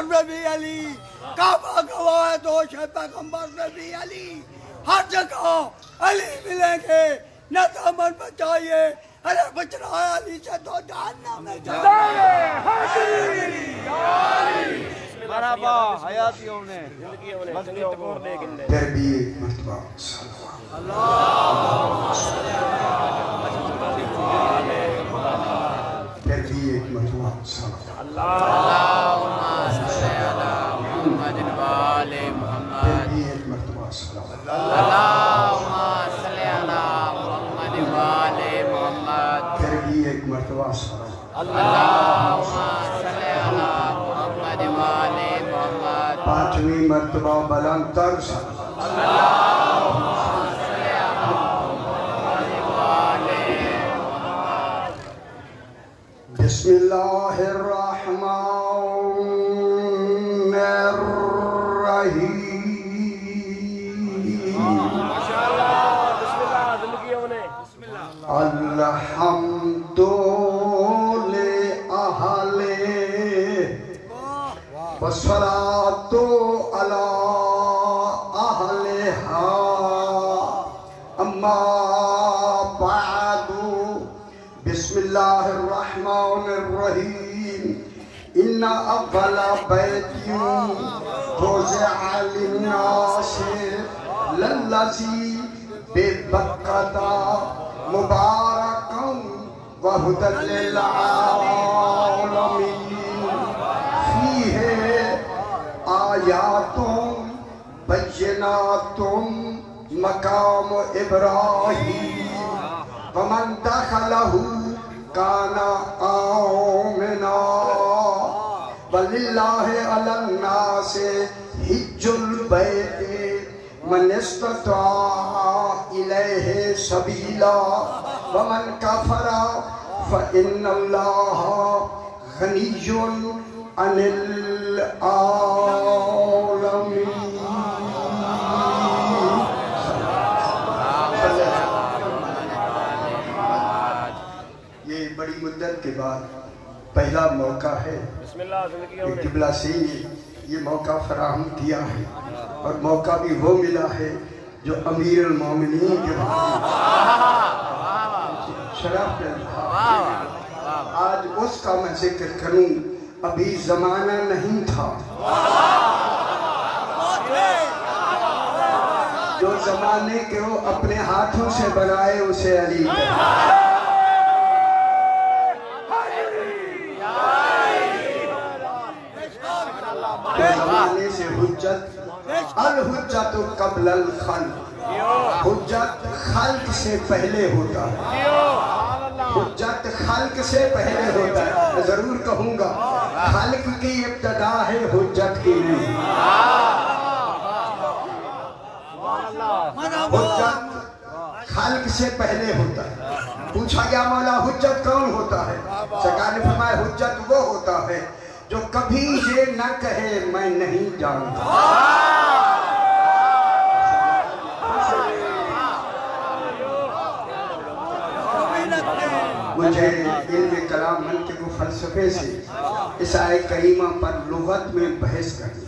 میں بھی علی، کعبہ گواہ ہے دوش ہے پیغمبر میں بھی علی، ہر جگہ علی ملیں گے، نہ دامن بچائیے، ارے بچنا ہے علی سے تو جہنم میں جائے۔ مرحبا حیاتیوں نے پھر بھی ایک مرتبہ پھر بھی ایک مرتبہ اللہم صلی علی محمد وآل محمد، پھر بھی ایک مرتبہ اللہم صلی علی محمد وآل محمد، پھر بھی ایک مرتبہ اللہم صلی علی محمد وآل محمد، پانچویں مرتبہ بلند تر اللہم صلی علی محمد وآل محمد۔ بسم اللہ الرحمن الرحیم الحمد لأہل والصلاة علی اہلہا اما بعد بسم اللہ الرحمن الرحیم ان اول بیت وضع للناس للذی ببکۃ مبارکا وہدی للعالمین فیہ آیات بینات مقام ابراہیم ومن دخلہ کان آمنا وللہ علی الناس حج البیت من استطاع الیہ سبیلا ومن کفر فإن اللہ غنی عن العالمین۔ یہ بڑی مدت کے بعد پہلا موقع ہے کہ قبلہ سے یہ موقع فراہم کیا ہے، اور موقع بھی وہ ملا ہے جو امیر المومنین کے بعد شرف ہے۔ آج اس کا میں ذکر کروں، ابھی زمانہ نہیں تھا جو زمانے کے وہ اپنے ہاتھوں سے بنائے اسے علی کہتے ہیں۔ زمانے سے حجت، الحجت قبل الخلق، حجت خلق سے پہلے ہوتا ہے، حجت خلق سے پہلے ہوتا ہے۔ میں ضرور کہوں گا خلق کی ابتدا ہے، حجت کی نہیں۔ حجت خلق سے پہلے ہوتا ہے۔ پوچھا گیا مولا حجت کون ہوتا ہے؟ سرکار نے فرمایا حجت وہ ہوتا ہے جو کبھی یہ نہ کہے میں نہیں جانتا۔ مجھے علم کلام منطق و فلسفے سے اس آیت کریمہ پر لغت میں بحث کرنی،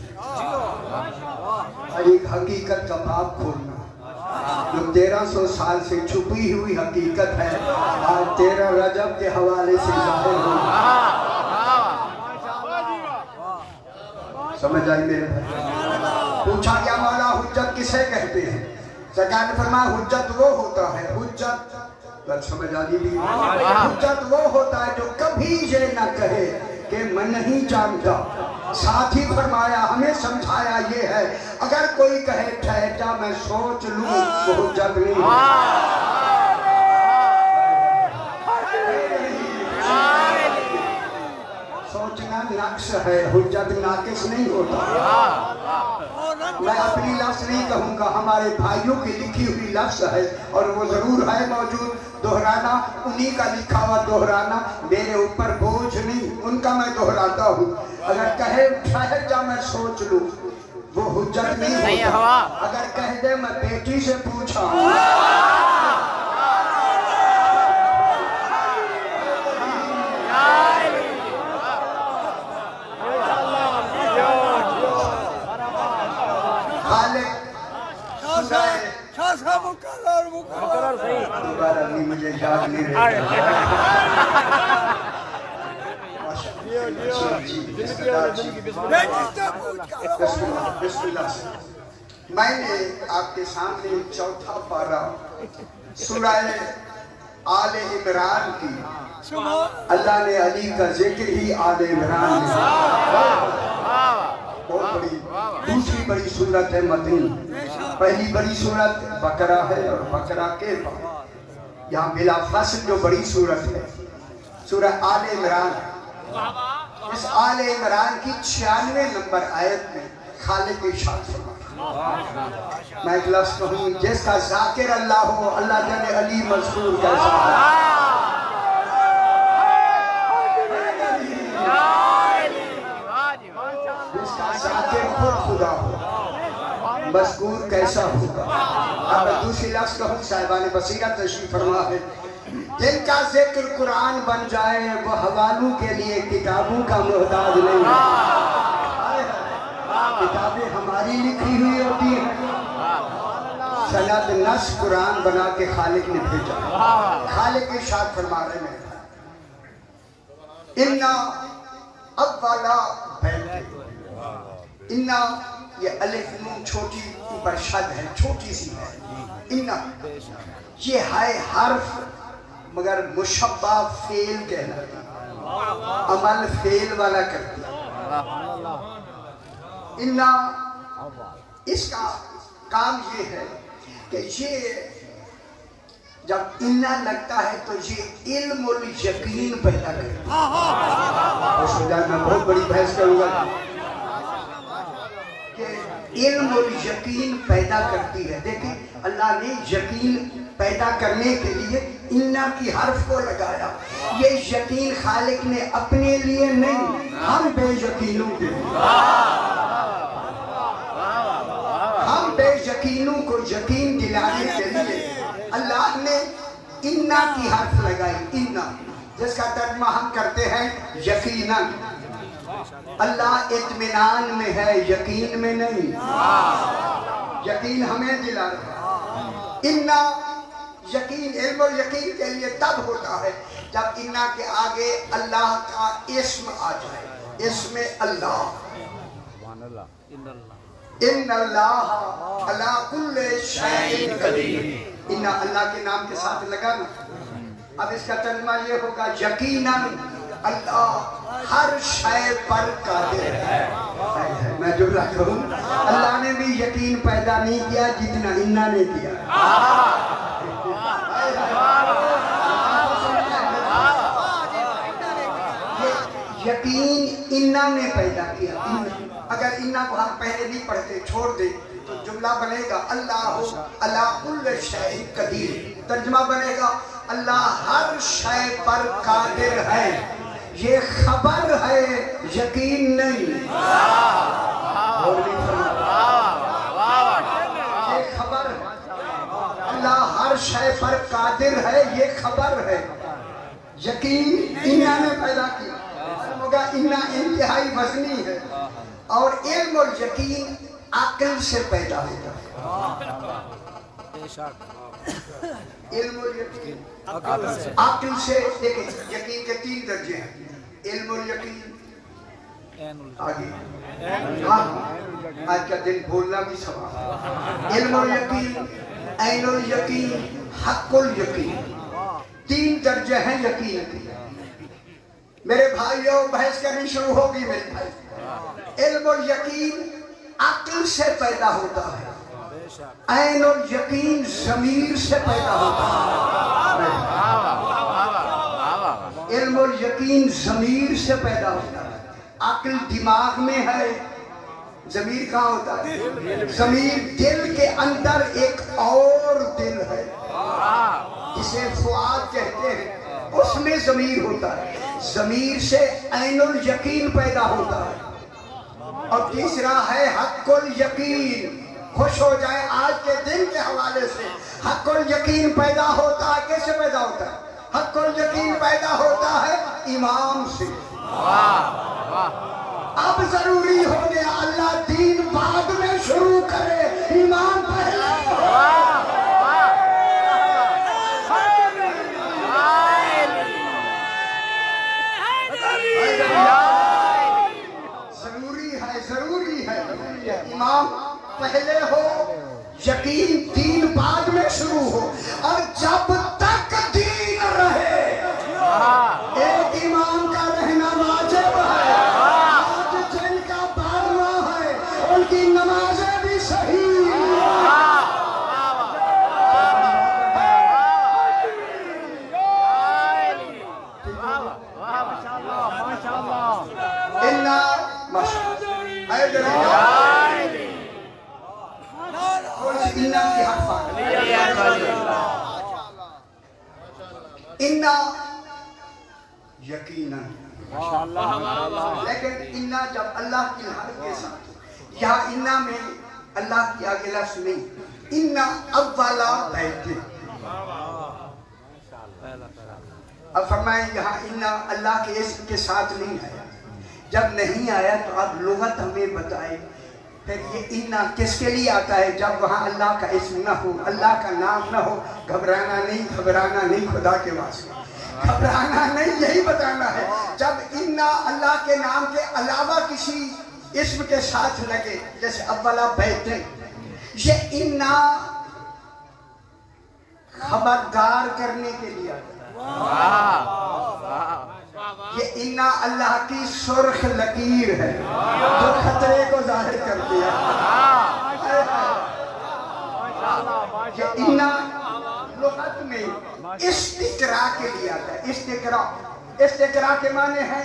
ایک حقیقت کا باب کھولنا جو 1300 سال سے چھپی ہوئی حقیقت ہے، آج 13 رجب کے حوالے سے ظاہر ہوئی۔ سمجھ آئی میرے بھائی؟ پوچھا گیا مولا حجت کسے کہتے ہیں؟ سرکار نے فرمایا حجت وہ ہوتا ہے، حجت سمجھ آئی بھی، حجت وہ ہوتا ہے جو کبھی یہ نہ کہے کہ میں نہیں جانتا۔ ساتھ ہی فرمایا ہمیں سمجھایا یہ ہے اگر کوئی کہے ٹھہر جا میں سوچ لوں تو حجت نہیں ہے۔ سوچنا نقص ہے، حجت ناقص نہیں ہوتا۔ میں اپنی لفظ نہیں کہوں گا، ہمارے بھائیوں کی لکھی ہوئی لفظ ہے اور وہ ضرور ہے موجود، دہرانا انہی کا لکھا ہوا دہرانا میرے اوپر بوجھ نہیں، ان کا میں دہراتا ہوں۔ اگر کہے ٹھہر جا میں سوچ لوں وہ حجت نہیں ہوتا۔ اگر کہہ دے میں بیٹی سے پوچھا खालिक शाह मुकर्रर दोबारा नहीं मुझे याद नहीं रहा मैंने आपके सामने चौथा पारा सूरह आले इमरान की अल्लाह ने अली का जिक्र ही आले इमरान में बहुत बड़ी दूसरी बड़ी सूरत है मदनी पहली बड़ी सूरत बकरा है और बकरा के बाद यहाँ बिला फसल जो बड़ी सूरत है सूरह आले इमरान इस आले इमरान की 96 नंबर आयत में खालिक इरशाद फरमाया मैं एक लफ्ज़ कहूँ जिसका ज़ाकिर अल्लाह हो अल्लाह जाने अली मज़कूर कैसा है जिसका ज़ाकिर खुद खुदा हो मज़कूर कैसा होगा। अब मैं दूसरी लफ्ज़ कहूँ साहिबान बसीरत तशरीफ़ फरमा है जिनका जिक्र कुरान बन जाए वो हवालों के लिए किताबों का मोहताज नहीं है। किताबें हमारी लिखी हुई होती हैं सनद नस कुरान बना के खालिक ने भेजा खालिक इरशाद फरमा रहे हैं इन्ना अव्वला बैत इन्ना ये अलिफ नून छोटी ऊपर शद है छोटी सी है इन्ना ये है हर्फ मगर मुशब्बा फेल कहलाता अमल फेल वाला करती इन्ना इसका काम ये है कि ये जब इन्ना लगता है तो ये इल्म और यकीन पैदा करता है। मैं बहुत बड़ी बहस करूंगा कि इल्म और यकीन पैदा करती है। देखिए अल्लाह ने यकीन पैदा करने के लिए इन्ना की हर्फ को लगाया। ये यकीन खालिक ने अपने लिए नहीं हम बेयकीनों के लिए हम बेयकीनों को यकीन दिलाने के लिए अल्लाह ने इन्ना की हर्फ लगाई इन्ना जिसका तर्जुमा हम करते हैं यकीनन। अल्लाह इत्मीनान में है यकीन में नहीं। यकीन हमें दिला रहा इन्ना यकीन इल्म और यकीन के लिए तब होता है जब इन्ना के आगे अल्लाह का इस्म आ जाए। इसमें अल्लाह इन्नल्लाह अला कुल्ले शैइन कदीर इन्ना अल्लाह के नाम के साथ लगा ना। अब इसका तर्जुमा ये होगा यकीनन अल्लाह हर शय पर कादिर है। मैं जुमला कहूँ अल्लाह ने भी यकीन पैदा नहीं किया जितना इन्ना ने किया। यकीन इन्ना ने पैदा किया। अगर इन्ना को हम पहले नहीं पढ़ते छोड़ दे तो जुमला बनेगा अल्लाह अला कुल्ले शै कदीर। तर्जुमा बनेगा अल्लाह हर शय पर कादिर है। ये खबर है यकीन नहीं। ये खबर अल्लाह हर शय पर कादिर है ये खबर है। यकीन इन्ना ने पैदा किया होगा। इन्ना इंतहाई वजनी है और इल्म और यकीन अक्ल से पैदा होता है। इल्म और यकीन अक्ल से। देखिए यकीन के 3 दर्जे हैं इल्म और यकीन आगे हाँ आज का दिन बोलना भी सवाल। इल्म और यकीन ऐन और यकीन हक़ुल यकीन 3 दर्जे हैं यकीन के। मेरे भाइयों बहस करनी शुरू होगी मेरे भाई। इल्म और यकीन अक्ल से पैदा होता है। ऐन और यकीन ज़मीर से पैदा होता है। इल्म और यकीन ज़मीर से पैदा होता है। अक्ल दिमाग में है ज़मीर कहाँ होता है? ज़मीर दिल के अंदर एक और दिल है जिसे फुआद कहते हैं उसमें ज़मीर होता है। ज़मीर से ऐनुल यकीन पैदा होता है। और तीसरा है हक़ुल यकीन। खुश हो जाए आज के दिन के हवाले से हक़ुल यकीन पैदा होता है। कैसे पैदा होता है? हक़ुल यकीन पैदा होता है इमाम से। अब जरूरी हो गया अल्लाह दीन बाद में शुरू करे ضروری ہے امام پہلے ہو یقین دین بعد میں شروع ہو اور جب تک دین رہے ایک امام کا رہنا واجب ہے آج جن کا 12واں ہے ان کی نمازیں بھی صحیح یقیناً لیکن انا جب اللہ کی حرف کے ساتھ یہاں انا میں اللہ کی آگے لفظ نہیں انا اولا بیت اب فرمائیں یہاں انا اللہ کے اسم کے ساتھ نہیں آیا جب نہیں آیا تو اب لغت ہمیں بتائے پھر یہ انا کس کے لیے آتا ہے جب وہاں اللہ کا اسم نہ ہو اللہ کا نام نہ ہو گھبرانا نہیں خدا کے واسطے گھبرانا نہیں یہی بتانا ہے جب انا اللہ کے نام کے علاوہ کسی اسم کے ساتھ لگے جیسے اولا بیت یہ انا خبردار کرنے کے لیے یہ انا اللہ کی سرخ لکیر ہے جو خطرے کو ظاہر کرتی ہے یہ انا لغت میں استقراء کے لیے آتا ہے استقراء کے معنی ہیں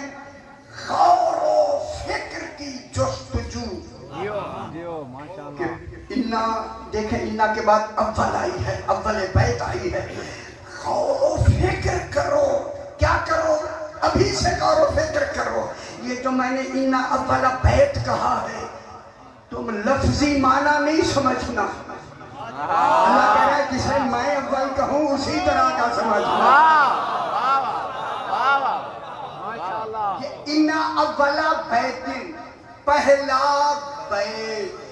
غور و فکر کی جستجو انا دیکھیں انا کے بعد اول آئی ہے اول بیت آئی ہے غور و فکر کرو کیا کرو ابھی سے غور و فکر کرو یہ جو میں نے انا اول بیت کہا ہے تم لفظی معنی نہیں سمجھنا اللہ کہہ رہا ہے جسے میں اول کہوں اسی طرح کا سمجھنا یہ انا اولا بیت پہلا بیت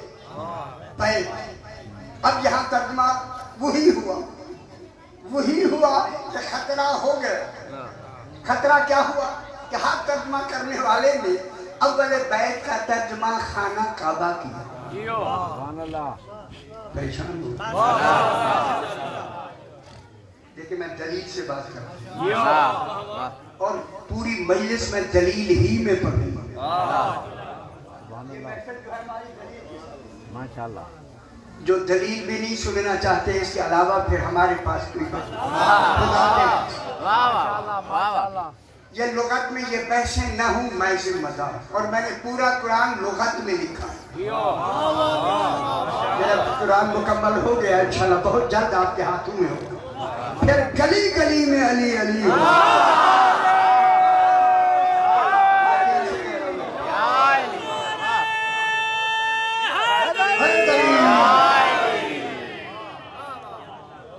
اب یہاں ترجمہ وہی ہوا کہ خطرہ ہو گیا خطرہ کیا ہوا کہ ہاں ترجمہ کرنے والے نے اول بیت کا ترجمہ خانہ کعبہ کیا پریشان ہو دیکھیں میں دلیل سے بات کرتا ہوں اور پوری مجلس میں دلیل ہی میں پڑھوں ماشاءاللہ جو دلیل بھی نہیں سننا چاہتے اس کے علاوہ پھر ہمارے پاس کوئی بات یہ لغت میں یہ بحثیں نہ ہوں میں ذمہ دار اور میں نے پورا قرآن لغت میں لکھا ہے میرا قرآن مکمل ہو گیا انشاءاللہ بہت جلد آپ کے ہاتھوں میں ہوگا پھر گلی گلی میں علی علی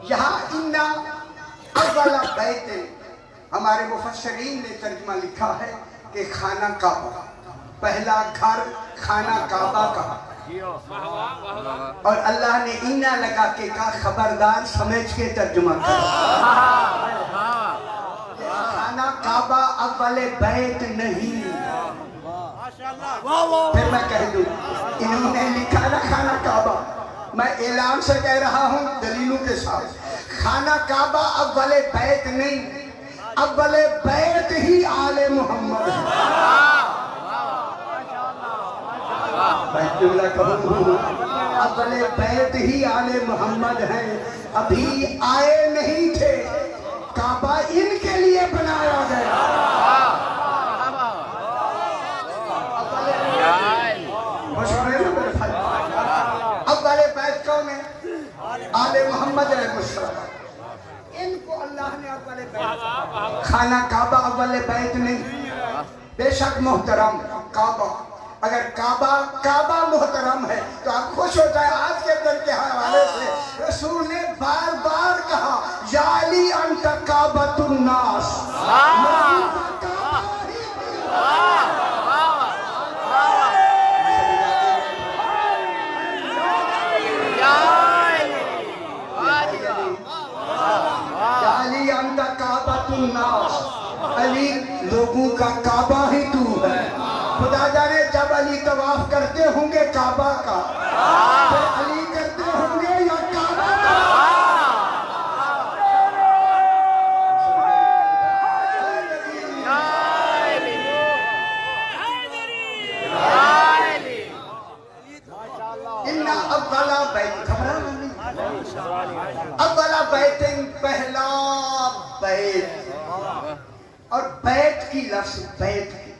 یہاں انا اولا بیت ہمارے مفسرین نے ترجمہ لکھا ہے کہ خانہ کعبہ پہلا گھر خانہ کعبہ کا اور اللہ نے انا لگا کے کہا خبردار سمجھ کے ترجمہ کرو خانہ کعبہ اول بیت نہیں پھر میں کہہ دوں انہوں نے لکھا نا خانہ کعبہ میں اعلان سے کہہ رہا ہوں دلیلوں کے ساتھ خانہ کعبہ اول بیت نہیں اول بیت ہی آل محمد اول بیت ہی آل محمد ہیں ابھی آئے نہیں تھے کعبہ ان کے لیے بنایا گیا اول بیت کون ہے آل محمد علیہ السلام ان کو اللہ نے اول بیت خانہ کعبہ اول بیت نہیں بے شک محترم کعبہ اگر کعبہ محترم ہے تو آپ خوش ہو جائے آج کے دن کے حوالے سے رسول نے بار بار کہا یا علی انت کعبۃ الناس علی انت کعبۃ الناس علی لوگوں کا کعبہ ہی تو ہے خدا جانے جب علی काबा का? फिर अली करते होंगे या काबा का? इन्ना अव्वला बैत, घबराना नहीं, अव्वला बैतिन, पहला बैत। और बैत की लफ्ज, बैत की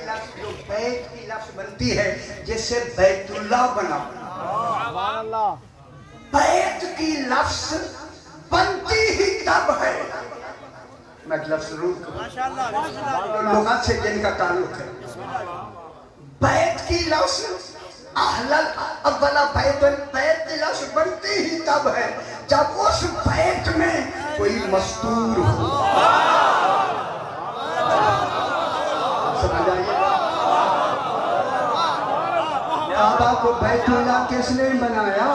लफ्ज, जो बैत की लफ्ज बनती है जिससे बैतुल्लाह बना, बैत की लफ्ज बनती ही तब है, मैं लफ्ज लुगत से जिनका ताल्लुक है, बैत की लफ्ज अहलल अव्वला बैतन, बैत की लफ्ज बनती ही तब है जब उस बैत में कोई मस्तूर हो। समझ आइए? काबा को बैतुल्लाह किसने बनाया?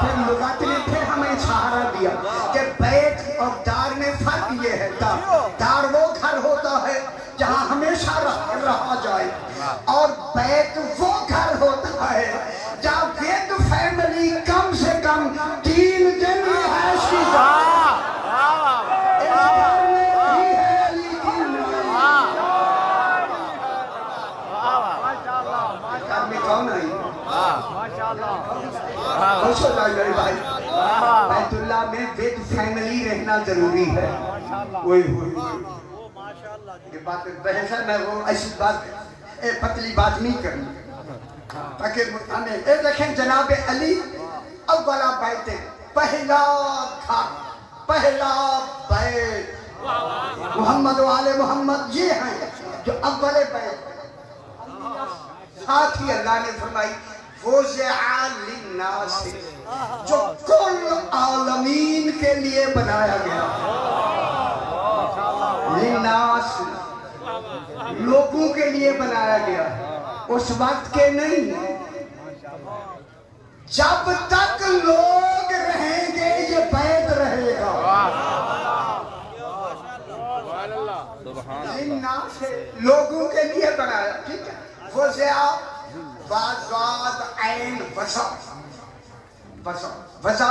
फिर लुगत ने फिर हमें सहारा दिया कि बैत और दार में फर्क ये है, दार वो घर होता है जहाँ हमेशा रहा जाए, और बैत वो घर होता है जहाँ विद फैमिली कम से कम 3 दिन रिहाइश की जाए। इस घर में भी है अली की नूर। घर में कौन आई? खुश हो जाए मेरे भाई, बैतुल्लाह में विद फैमिली रहना जरूरी है। ये बात बहस है, मैं वो ऐसी बात पतली बात नहीं करनी ताकि हमें देखें। जनाब अली अव्वला बैत, पहला घर, पहला बैत, मोहम्मद वाले मोहम्मद ये हैं जो अव्वले बैत। साथ ही अल्लाह ने फरमाई वज़अ लिन्नास, जो कुल आलमीन के लिए बनाया गया, लिन्नास, लोगों के लिए बनाया गया, उस वक्त के नहीं। जब तक लोग रहेंगे ये बैत रहेगा। लिन्नास, लोगों के लिए बनाया, ठीक है। वज़अ वाज़ ऐन वज़ा, वज़ा, वज़ा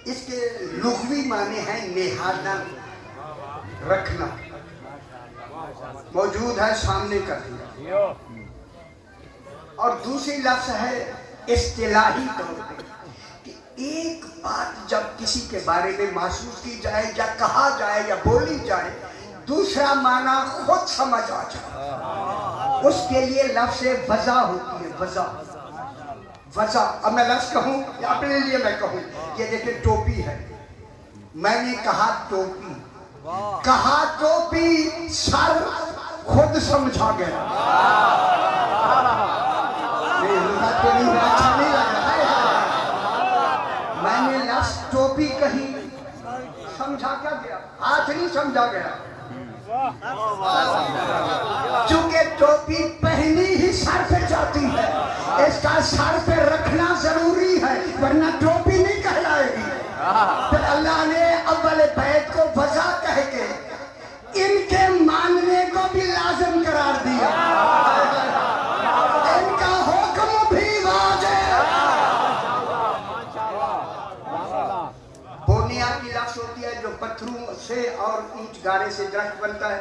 इसके लुग़वी माने हैं निहारना, रखना, मौजूद है सामने कर दिया। और दूसरी लफ्ज़ है इस्तिलाही तौर पे कि एक बात जब किसी के बारे में महसूस की जाए या कहा जाए या बोली जाए, दूसरा माना खुद समझ आ जाए, उसके लिए लफ्ज़ वज़ा होती है, वज़ा, वज़ा। अब मैं लफ्ज़ कहूँ या अपने लिए मैं कहूँ, ये देखिए टोपी है, मैंने कहा टोपी, कहा टोपी, सर खुद समझा गया। नहीं, अच्छा नहीं लगा। मैंने लफ्ज़ टोपी कही, समझा क्या गया? हाथ नहीं समझा गया, चूंकि टोपी पहनी ही सर पे जाती है, इसका सर पे रखना जरूरी है, वरना टोपी नहीं कहलाएगी। फिर अल्लाह ने अव्वल बैत को वज़ा कह के इनके मानने को भी लाज़िम करार दिया, इनका हुक्म भी वाजिब। बोनिया की लफ्ज़ होती है जो पत्थरों से और ईंट गारे से दरख्त बनता है,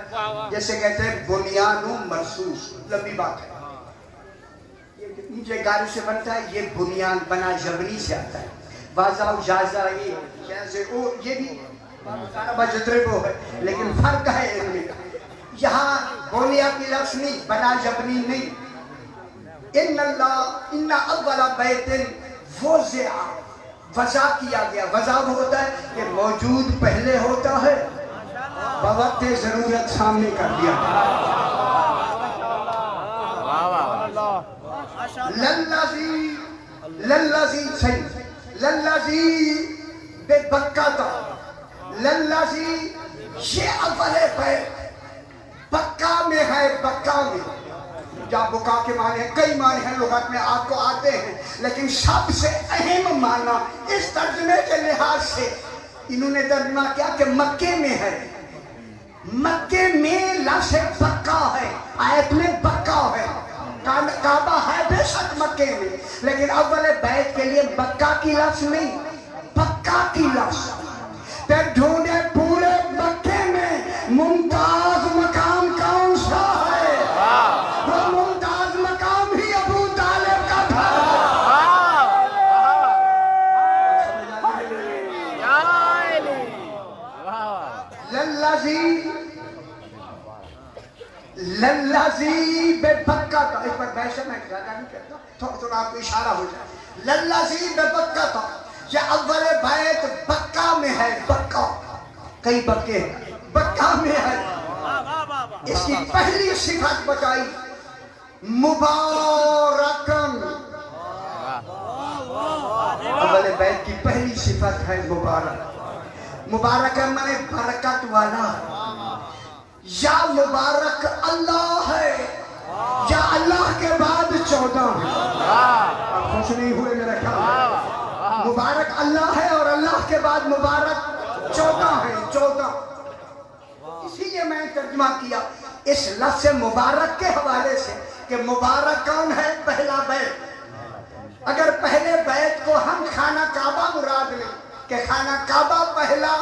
जैसे कहते हैं बुनियानु मरसूस, लंबी बात है, ये ईंट गारे से बनता है, ये बुनियान बना जबरी से आता है। वाज़ा जाजा ये भी बजतरेबो है, लेकिन फर्क है इनमें। यहाँ बोनिया की लफ्ज़ नहीं, बना जबरी नहीं। इन्ना अव्वला बैतिन वज़अ, वज़ा किया गया। वज़ा वो होता है कि मौजूद पहले होता है, बवक्त जरूरत सामने कर दिया। लल्लाज़ी सही, लल्लाज़ी बेबक्काता, लल्लाज़ी ये अव्वले बैत, बक्का में है, बक्का में। या बुका के माने कई माने हैं लुगत में आपको आते हैं, लेकिन सबसे अहम माना इस तर्जुमे के लिहाज से इन्होंने तर्जुमा किया कि मक्के में है, مکے میں لفظ بکا ہے، آیت میں بکا ہے، کعبہ ہے بے شک مکے میں، لیکن اول بیت کے لیے بکا کی لفظ نہیں، پکا کی لفظ۔ پھر ڈھونڈے پورے مکے میں ممتاز مقام کون سا ہے؟ وہ ممتاز مقام ہی ابو طالب کا تھا۔ للذی بے بکہ تھا، اس پر بحث میں زیادہ نہیں کہتا، تھوڑا آپ کو اشارہ ہو جائے۔ للذی بے بکہ تھا، یہ اول بیت بکہ میں ہے، بکہ کئی بکے ہیں، بکہ میں ہے۔ اس کی پہلی صفت بتائی مبارکن، اول بیت کی پہلی صفت ہے مبارک۔ مبارکن مانے برکت والا، یا مبارک اللہ ہے یا اللہ کے بعد 14 ہے۔ آپ خوش نہیں ہوئے میرا خیال؟ مبارک اللہ ہے اور اللہ کے بعد مبارک 14 ہے، 14۔ اسی لیے میں ترجمہ کیا اس لفظ مبارک کے حوالے سے کہ مبارک کون ہے؟ پہلا بیت۔ اگر پہلے بیت کو ہم خانہ کعبہ مراد لیں کہ خانہ کعبہ پہلا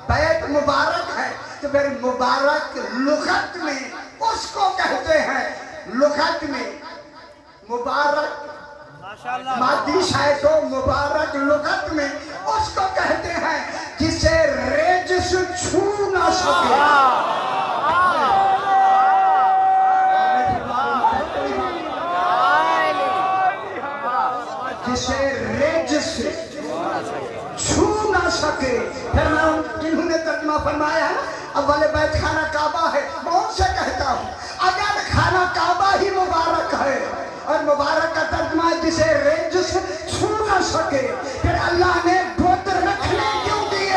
بیت مبارک ہے، تو پھر مبارک لغت میں اس کو کہتے ہیں، لغت میں مبارک مادی ہے تو مبارک لغت میں اس کو کہتے ہیں جسے رجس چھو نہ سکے۔ جسے رجس چھو نہ سکے۔ پھر میں جنہوں نے ترجمہ فرمایا ہے اول بیت خانہ کعبہ ہے، میں ان سے کہتا ہوں اگر خانہ کعبہ ہی مبارک ہے اور مبارک کا ترجمہ ہے جسے رجس چھو نہ سکے، پھر اللہ نے بت رکھنے کیوں دیے؟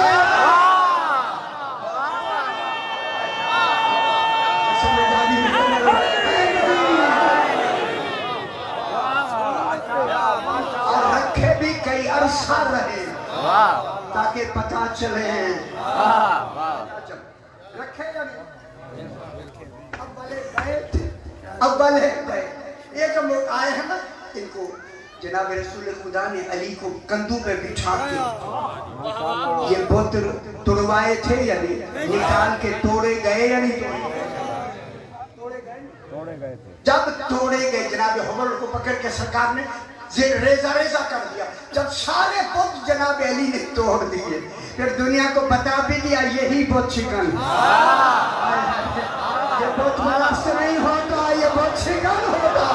اور رکھے بھی کئی عرصہ رہے تاکہ پتہ چلے رکھے یا نہیں۔ اول بیت یہ جو لوگ آئے ہیں نا، ان کو جناب رسول خدا نے علی کو کندھوں پہ بٹھا کے یہ بت توڑوائے تھے یا نہیں؟ نکال کے توڑے گئے یا نہیں توڑے گئے؟ جب توڑے گئے جناب حمل کو پکڑ کے سرکار نے ریزہ ریزہ کر دیا، جب سارے بت جناب علی نے توڑ دیے، پھر دنیا کو بتا بھی دیا یہی بت شکن، یہ بت ملست نہیں ہوتا، یہ بت شکن ہوتا۔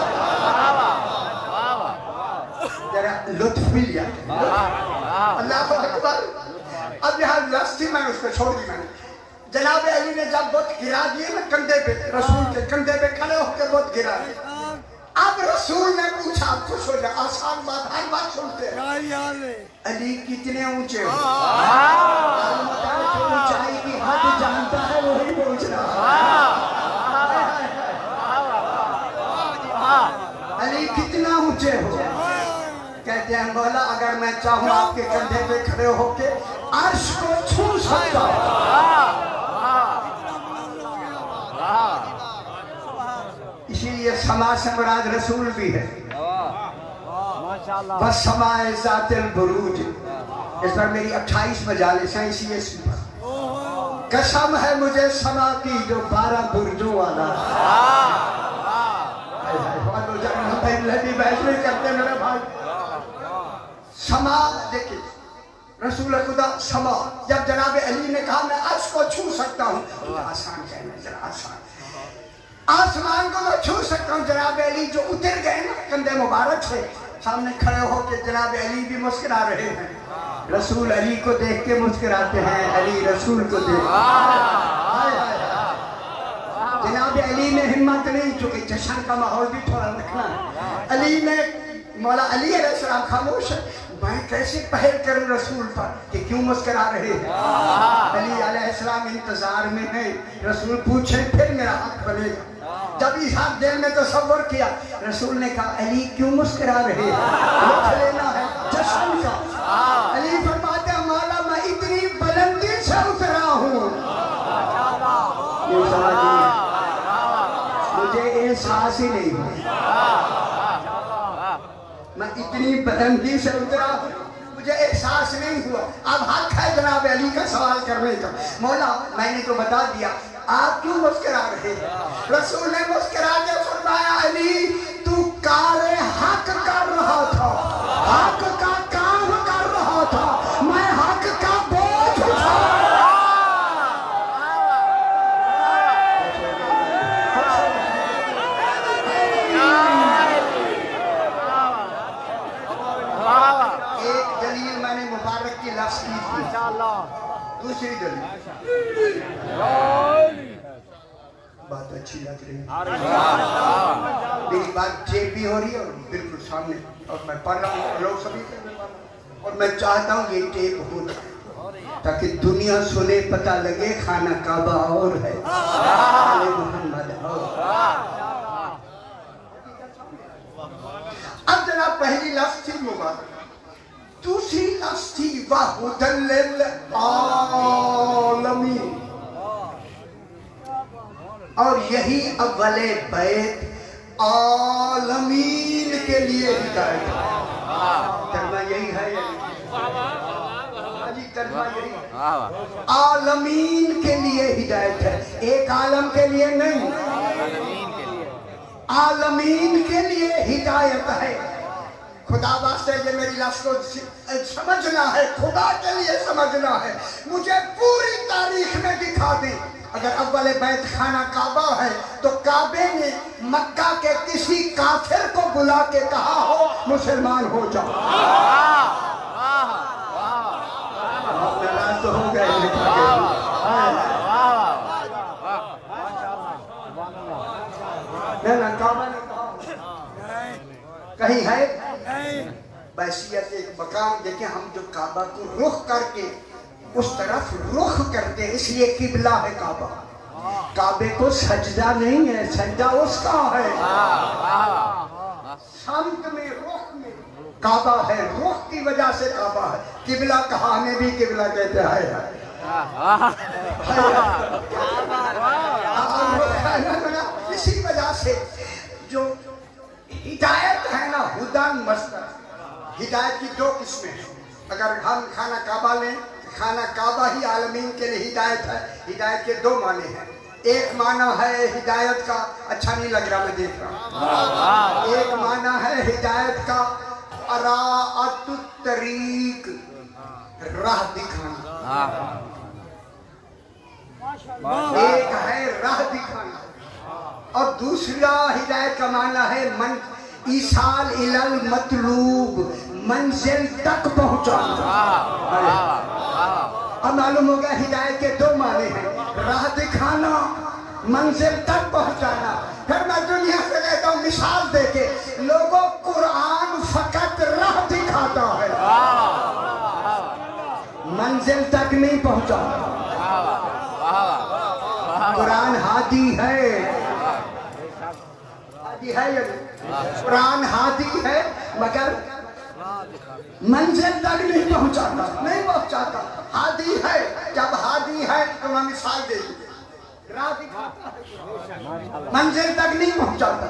ذرا لطف مل جائے۔ اللہ اکبر۔ اب یہاں لفظ میں اس کو چھوڑ دی، میں نے جناب علی نے جب بت گرا دیے نا کندھے پہ، رسول کے کندھے پہ کھڑے ہو کے بت گرا دیے، اب رسول نے پوچھا، خوش ہو جائے، آسان بات ہر بات سنتے ہیں، علی کتنے اونچے ہو؟ اونچائی کی حد جانتا ہے وہی پوچھ رہا۔ علی کتنا اونچے ہو؟ کہتے ہیں مولا اگر میں چاہوں آپ کے کندھے پہ کھڑے ہو کے عرش کو چھو سکتا ہوں۔ اسی لیے سما سے مراد رسول بھی ہے۔ وَالسَّمَاءِ ذَاتِ الْبُرُوجِ، اس پر میری 28 مجالس ہیں، اسی لیے قسم ہے مجھے سما کی جو 12 برجوں والا بحث نہیں کرتے میرے بھائی۔ سما دیکھیں رسول خدا سما، جب جناب علی نے کہا میں عرش کو چھو سکتا ہوں، آسان کہنا ذرا آسان، آسمان کو میں چھو سکتا ہوں، جناب علی جو اتر گئے نا کندھے مبارک سے، سامنے کھڑے ہو کے جناب علی بھی مسکرا رہے ہیں، رسول علی کو دیکھ کے مسکراتے ہیں، علی رسول کو دیکھ جناب علی نے ہمت نہیں، چونکہ جشن کا ماحول بھی تھوڑا رکھنا ہے، علی نے مولا علی علیہ السلام خاموش ہے، میں کیسے پہل کروں رسول پر کہ کیوں مسکرا رہے ہیں؟ علی علیہ السلام انتظار میں ہیں، رسول پوچھیں پھر میرا حق بنے گا۔ جب اس دل میں تصور کیا، رسول نے کہا علی کیوں مسکرا رہے ہیں؟ لطف لینا ہے جشن کا۔ علی فرماتے ہیں مولا میں اتنی بلندی سے اترا ہوں مجھے احساس ہی نہیں ہوا، میں اتنی بلندی سے اترا مجھے احساس نہیں ہوا۔ اب حق ہے جناب علی کا سوال کرنے کا۔ مولا میں نے تو بتا دیا، آپ کیوں مسکرا رہے ہیں؟ رسول نے مسکرا کے فرمایا علی تو کار حق کر رہا تھا، حق کا کام کر رہا تھا، میں حق کا بوجھ اٹھا۔ ایک دلیل میں نے مبارک کی لفظ کی تھی، دوسری دلیل بات اچھی لگ رہی ہے، میری بات ٹیپ بھی ہو رہی ہے اور بالکل سامنے، اور میں پڑھ رہا ہوں لوگ سبھی، اور میں چاہتا ہوں یہ ٹیپ ہو تاکہ دنیا سنے، پتہ لگے خانہ کعبہ اور ہے، آل محمد اور۔ اب جناب پہلی لفظ تھی مبارک، دوسری لفظ تھی وَهُدًى لِّلْعَالَمِينَ، اور یہی اول بیت عالمین کے لیے ہدایت ہے۔ ترجمہ یہی ہے، جی ترجمہ یہی ہے، عالمین کے لیے ہدایت ہے، ایک عالم کے لیے نہیں، عالمین کے لیے ہدایت ہے۔ خدا واسطے یہ میری لفظ کو سمجھنا ہے، خدا کے لیے سمجھنا ہے، مجھے پوری تاریخ میں دکھا دیں اگر اول بیت خانہ کعبہ ہے تو کعبے نے مکہ کے کسی کافر کو بلا کے کہا ہو مسلمان ہو جاؤ۔ ناراض تو ہو گئے نہ کعبہ نے کہیں ہے بحثیت ایک مقام دیکھیں، ہم جو کعبہ کو رخ کر کے اس طرف رخ کرتے اس لیے قبلہ ہے کعبہ، کعبے کو سجدہ نہیں ہے، سجدہ اس کا ہے، سمت میں رخ میں کعبہ ہے، رخ کی وجہ سے کعبہ ہے، قبلہ کہا ہمیں بھی قبلہ کہتے ہیں، اسی وجہ سے جو ہدایت ہے نا، ہدن مصدر، ہدایت کی دو قسمیں ہیں، اگر ہم خانہ کعبہ لیں، خانہ کعبہ ہی عالمین کے لیے ہدایت ہے، ہدایت کے دو معنی ہیں، ایک معنی ہے ہدایت کا، اچھا نہیں لگ رہا میں دیکھ رہا ہوں، ایک معنی ہے ہدایت کا اراءۃ الطریق، راہ دکھانا، ایک ہے راہ دکھانا، اور دوسرا ہدایت کا معنی ہے ایصال الی المطلوب، منزل تک پہنچانا۔ اب معلوم ہوگا ہدایت کے دو معنی ہیں، راہ دکھانا، منزل تک پہنچانا۔ پھر میں دنیا سے کہتا ہوں مثال دے کے، لوگوں قرآن فقط راہ دکھاتا ہے، منزل تک نہیں پہنچاتا۔ قرآن ہادی ہے، قرآن ہادی ہے مگر منزل تک نہیں پہنچاتا، ہادی ہے، جب ہادی ہے تو میں مثال دے دوں، منزل تک نہیں پہنچاتا۔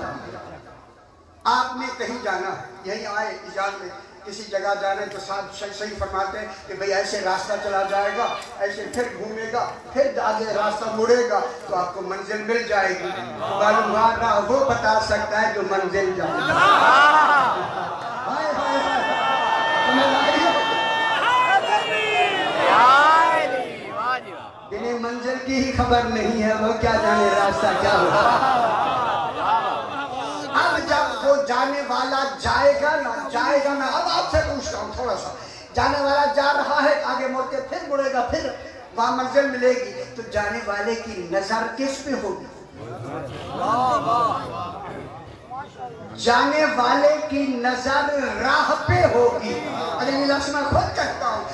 آپ نے کہیں جانا ہے، یہی آئے ایجاد میں کسی جگہ جانے تو صاحب صحیح فرماتے ہیں کہ بھئی ایسے راستہ چلا جائے گا، ایسے پھر گھومے گا، پھر آگے راستہ مڑے گا تو آپ کو منزل مل جائے گی۔ معلوم راہ وہ بتا سکتا ہے جو منزل جائے گا۔ جنہیں منزل کی ہی خبر نہیں ہے وہ کیا جانے راستہ کیا ہوگا۔ اب جب وہ جانے والا جائے گا نا، اب آپ سے پوچھتا ہوں تھوڑا سا، جانے والا جا رہا ہے، آگے مڑ کے پھر مڑے گا، پھر وہاں منزل ملے گی، تو جانے والے کی نظر کس پہ ہوگی؟ جانے والے کی نظر راہ پہ ہوگی۔ اگر یہ لفظ میں خود کہتا ہوں،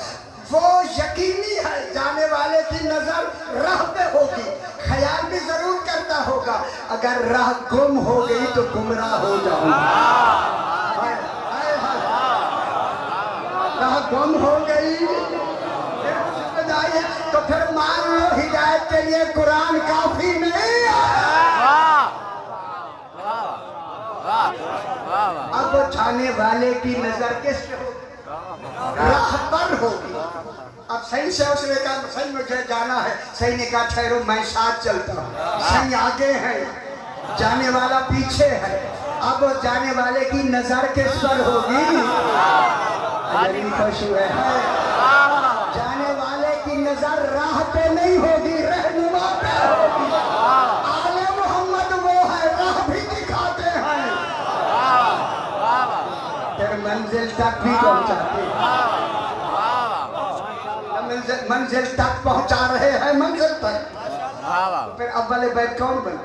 وہ یقینی ہے جانے والے کی نظر راہ پہ ہوگی، خیال بھی ضرور کرتا ہوگا اگر راہ گم ہو گئی تو گمراہ ہو جاؤں گا، راہ گم ہو گئی بتائیے تو پھر مان لو ہدایت کے لیے قرآن کافی نہیں ہے۔ اب جانے والے کی نظر کس پہ ہوگی؟ رخ پر ہوگی۔ اب صحیح سے اس نے کہا صحیح مجھے جانا ہے، صحیح نے کہا ٹھہرو میں ساتھ چلتا ہوں، صحیح آگے ہے جانے والا پیچھے ہے، اب جانے والے کی نظر کس پر ہوگی؟ خوش ہوئے ہیں جانے والے کی نظر راہ پہ نہیں ہوگی، رہنما پہ ہوگی۔ آل محمد وہ ہے راہ بھی دکھاتے ہیں، پھر منزل تک بھی پہنچاتے ہیں، منزل تک پہنچا رہے ہیں، منزل تک۔ پھر اول بیت کون بنا؟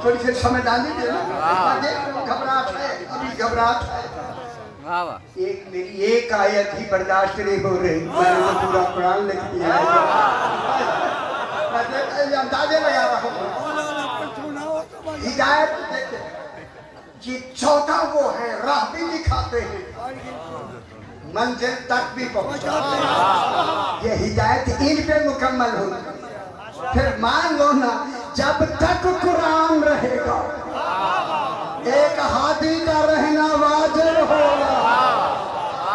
تھوڑی سی سمجھ آ لیجیے نا، گھبراہٹ ہے، ابھی گھبراہٹ ہے۔ ایک میری ایک آیت ہی برداشت نہیں ہو رہی، میں نے پورا قرآن لکھ دیا ہے، اندازے لگا رہا ہوں۔ ہدایت دیکھیں، یہ چوتھا وہ ہے راہ بھی دکھاتے ہیں، منزل تک بھی پہنچاتے ہیں، یہ ہدایت ان پہ مکمل ہوگی۔ پھر مان لو نا جب تک قرآن رہے گا ایک ہادی کا رہنا واجب ہوگا،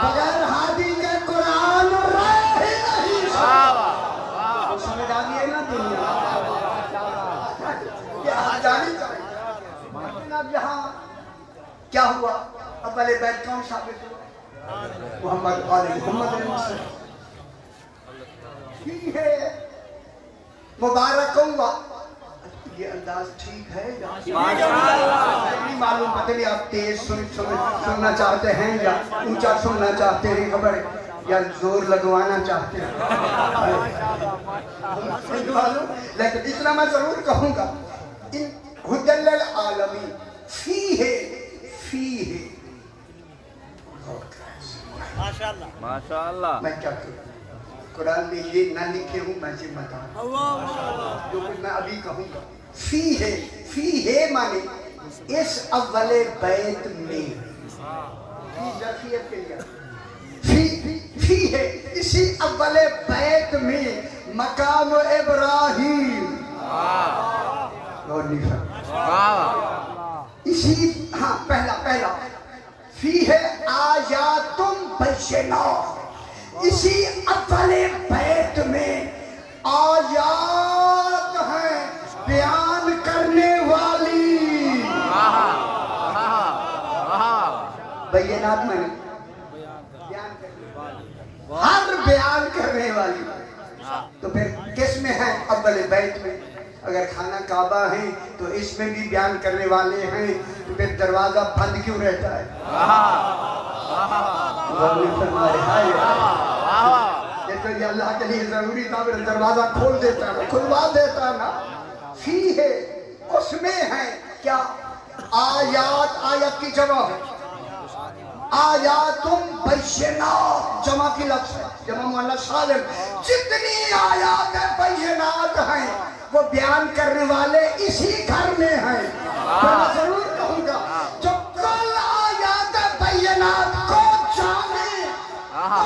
بغیر ہادی کے قرآن رہ ہی نہیں سکتا۔ سمجھ آئیے نا دنیا یہاں جانی چاہیے۔ اب یہاں کیا ہوا؟ اول بیت کون ثابت ہوا؟ محمد علیہ محمد ٹھیک ہے، مبارک ہوا۔ یہ انداز ٹھیک ہے یا نہیں معلوم، مطلب آپ تیز سننا چاہتے ہیں یا اونچا سننا چاہتے ہیں، خبر ہے یا زور لگوانا چاہتے ہیں، لیکن اتنا میں ضرور کہوں گا ہدی للعالمین فیہ ماشاءاللہ۔ میں کیا کروں؟ قرآن میں یہ نہ لکھے ہوں، میں ذمہ دار جو کچھ میں ابھی کہوں گا۔ فی ہے مانے اس اول بیت میں، فی ہے اسی اول بیت میں مقام ابراہیم، اسی ہاں پہلا فی ہے آیاتم بینات، اسی اول بیت میں آیات ہیں بیان کرنے والی، بینات میں بیان کرنے والی، ہر بیان کرنے والی۔ تو پھر کس میں ہے؟ اول بیت میں۔ اگر خانہ کعبہ ہے تو اس میں بھی بیان کرنے والے ہیں، تو پھر دروازہ بند کیوں رہتا ہے؟ تو یہ اللہ کے لیے ضروری تھا، پھر دروازہ کھول دیتا ہے، کھلوا دیتا ہے نا۔ فی ہے اس میں ہے کیا؟ آیات کی جمع ہے، آیاتم بینات جمع کی لفظ ہے، جمع مؤنث سالم۔ جتنی آیات بینات ہیں وہ بیان کرنے والے اسی گھر میں ہیں۔ میں ضرور کہوں گا جو کل آیات بینات کو جانے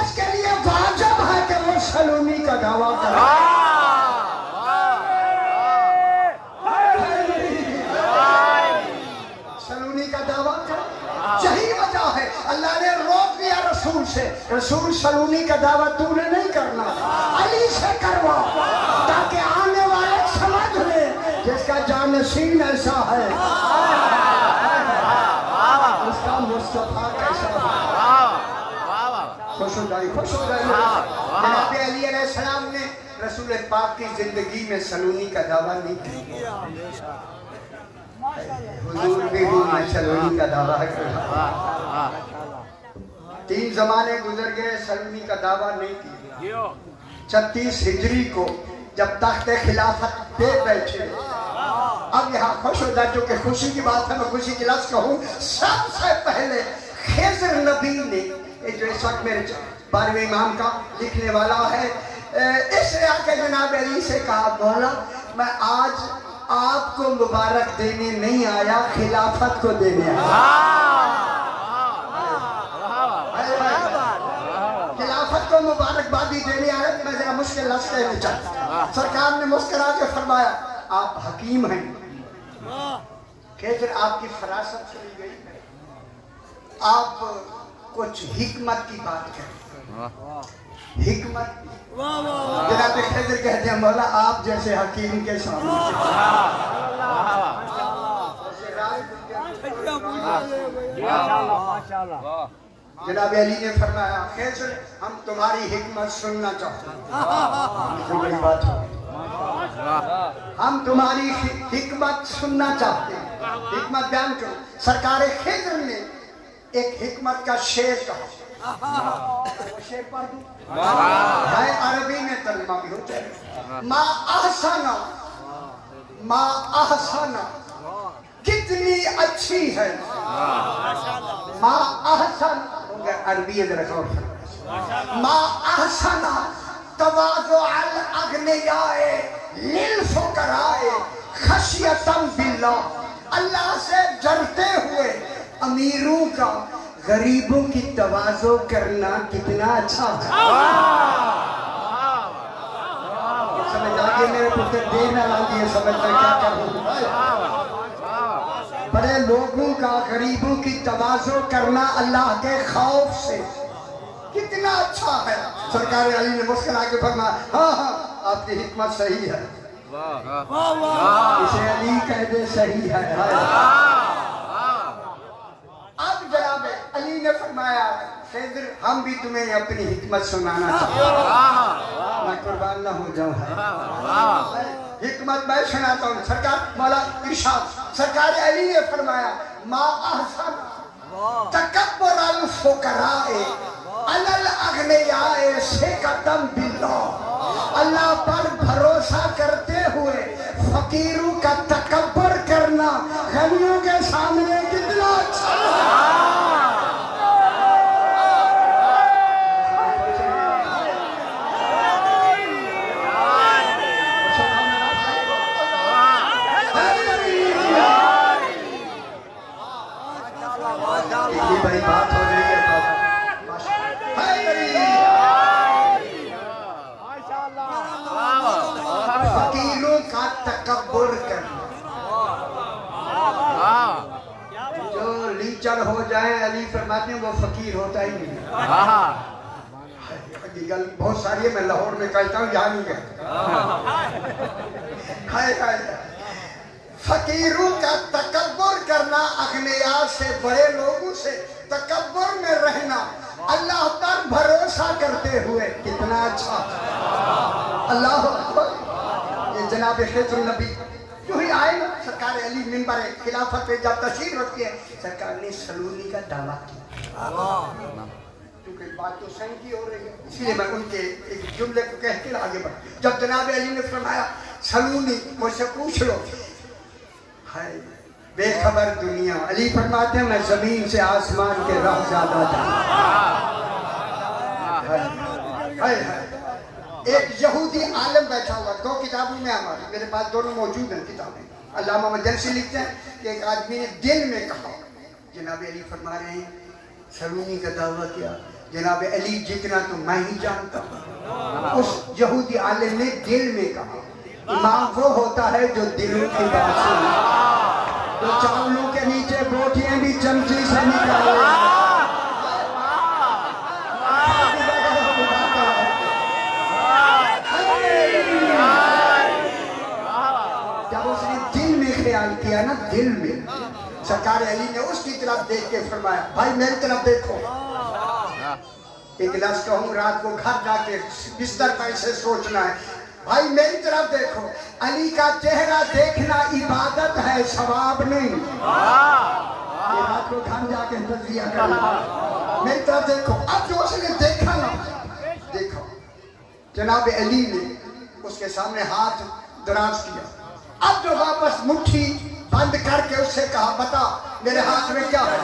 اس کے لیے واجب ہے کہ وہ سلونی کا دعویٰ کرے۔ سلونی کا دعویٰ کرے، یہی وجہ ہے اللہ نے روک دیا رسول سے، رسول سلونی کا دعویٰ تو نے نہیں کرنا، علی سے کروا، تاکہ آنے والے سمجھ لیں جس کا جانشین ایسا ہے، اس کا مصطفیٰ کیسا ہے۔ خوش ہو جائیے، خوش ہو جائیے۔ جناب علی علیہ السلام نے رسول پاک کی زندگی میں سلونی کا دعویٰ نہیں کیا، حضور بھی میں سلونی کا دعویٰ کرتا۔ 3 زمانے گزر گئے، سلونی کا دعویٰ نہیں کیا۔ 36 ہجری کو جب تخت خلافت پہ بیٹھے، اب یہاں خوش ہو جائے، جو کہ خوشی کی بات ہے، میں خوشی کی لفظ کہوں، سب سے پہلے خضر نبی نے، جو اس وقت میرے 12ویں امام کا لکھنے والا ہے، اس نے آ کے جناب علی سے کہا، مولا میں آج آپ کو مبارک دینے نہیں آیا، خلافت کو دینے آیا۔ خلافت کو आपको मुबारकबादी देने आया कि मैं जरा मुश्किल लफ्ज़ कहना चाहता। सरकार ने मुस्कुरा के फरमाया आप हकीम हैं। फिर आपकी फरासत चली गई, आप कुछ हिकमत की बात करें। हिकमत जनाब खिज़र कहते हैं मौला आप जैसे हकीम के सामने जनाब अली ने फरमाया खिज़र हम तुम्हारी हिकमत सुनना चाहते हैं। बड़ी बात है, हम तुम्हारी हिकमत सुनना चाहते हैं। हिकमत बयान करो। सरकार खिज़र ने एक हिकमत का शेर कहा, वो शेर पढ़ दूं है, अरबी में तर्जुमा भी होता है। मा अहसना कितनी अच्छी है, मा अहसन हो गया अरबी जरा मा अहसना तवाज़ु अल अगनियाए लिल फुकराए खशियतम बिल्लाह। अल्लाह से डरते हुए अमीरों का गरीबों की तवाज़ो करना कितना अच्छा है। समझ आ गई मेरे पुत्र, देर न लगी समझना क्या करूं। बड़े लोगों का गरीबों की तवाज़ो करना अल्लाह के खौफ से कितना अच्छा है। सरकार अली ने मुस्कुरा के फरमाया हाँ हाँ आपकी हिकमत सही है। इसे अली कह दे सही है। अब जनाब अली ने फरमाया खिज़र हम भी तुम्हें अपनी हिकमत सुनाना चाहते हैं। मैं कुर्बान न हो जाऊं, हिकमत मैं सुनाता हूँ। सरकार मौला इरशाद सरकार अली ने फरमाया मा अहसन तकब्बुर अल फुकराए अलल अगनियाए सिकतम बिल्लाह। अल्लाह पर भरोसा करते हुए फकीरों का तकब्बुर करना गनियों के सामने कितना अच्छा है। बड़ी बात हो रही है फकीरों का तकब्बुर करना। जो लीचर हो जाए अली फरमाते हैं वो फकीर होता ही नहीं। गल बहुत सारी है, मैं लाहौर में कहता हूँ यहाँ नहीं कहता। फकीरों का तकब्बुर करना, अगनिया से बड़े लोगों से तकब्बुर में रहना, अल्लाह पर भरोसा करते हुए कितना अच्छा। अल्लाह अकबर। ये जनाब खिज़र नबी जो ही आए ना सरकार अली मिंबर खिलाफत पे जब तशरीफ रखती है सरकार ने सलूनी का दावा किया। क्योंकि बात तो सही की हो रही है इसलिए मैं उनके एक जुमले को कह के आगे बढ़। जब जनाब अली ने फरमाया सलूनी मुझसे पूछ लो, बेखबर दुनिया। अली फरमाते हैं मैं जमीन से आसमान के राह ज्यादा एक यहूदी आलम बैठा हुआ, दो किताबों में हमारी मेरे पास दोनों मौजूद हैं किताबें। अल्लामा मजलसी लिखते हैं कि एक आदमी ने दिल में कहा, जनाब अली फरमा रहे हैं सलूनी का दावा किया, जनाब अली जितना तो मैं ही जानता हूँ। उस यहूदी आलिम ने दिल में कहा इमाम वो होता है जो दिलों की बात सुने, तो चावलों के नीचे बोटियां भी चमची से निकाले। जब उसने दिल में ख्याल किया ना, दिल में, सरकार अली ने उसकी तरफ देख के फरमाया भाई मेरी तरफ देखो। एक लफ्ज़ कहूँ रात को घर जाके बिस्तर पर से सोचना है, भाई मेरी तरफ देखो। अली का चेहरा देखना इबादत है, सवाब नहीं। रात को घर जाके तज़किया करना, मेरी तरफ देखो। अब जो उसने देखा ना, देखो जनाब अली ने उसके सामने हाथ दराज किया। अब जो वापस मुट्ठी बंद करके उससे कहा बता मेरे हाथ में क्या है।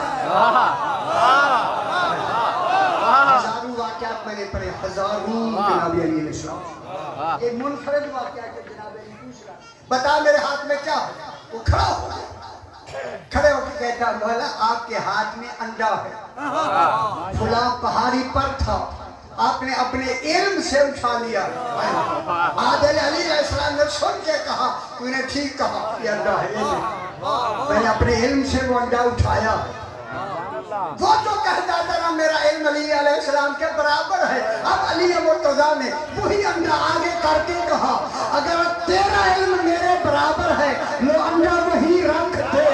हजारों वाक़यात मैंने पढ़े, हजारों जनाब अली ने सुना। एक मुनफरिद वाक़या के जनाब अली पूछ रहा बता मेरे हाथ में क्या है। वो खड़ा हो गया, खड़े होकर कहता मौला आपके हाथ में अंडा है, फुला पहाड़ी पर था, आपने अपने इल्म से उठा लिया। आदिल अली अलैहिस्सलाम ने सुन के कहा, तूने ठीक कहा, ये अंडा है, ये नहीं। मैंने अपने इल्म से वो अंडा उठाया। वो जो कहता था ना मेरा इल्म अली अलैहिस्सलाम के बराबर है, अब अली मुर्तज़ा ने वही अंडा आगे करके कहा, अगर तेरा इल्म मेरे बराबर है, लो अंडा वही रख दे।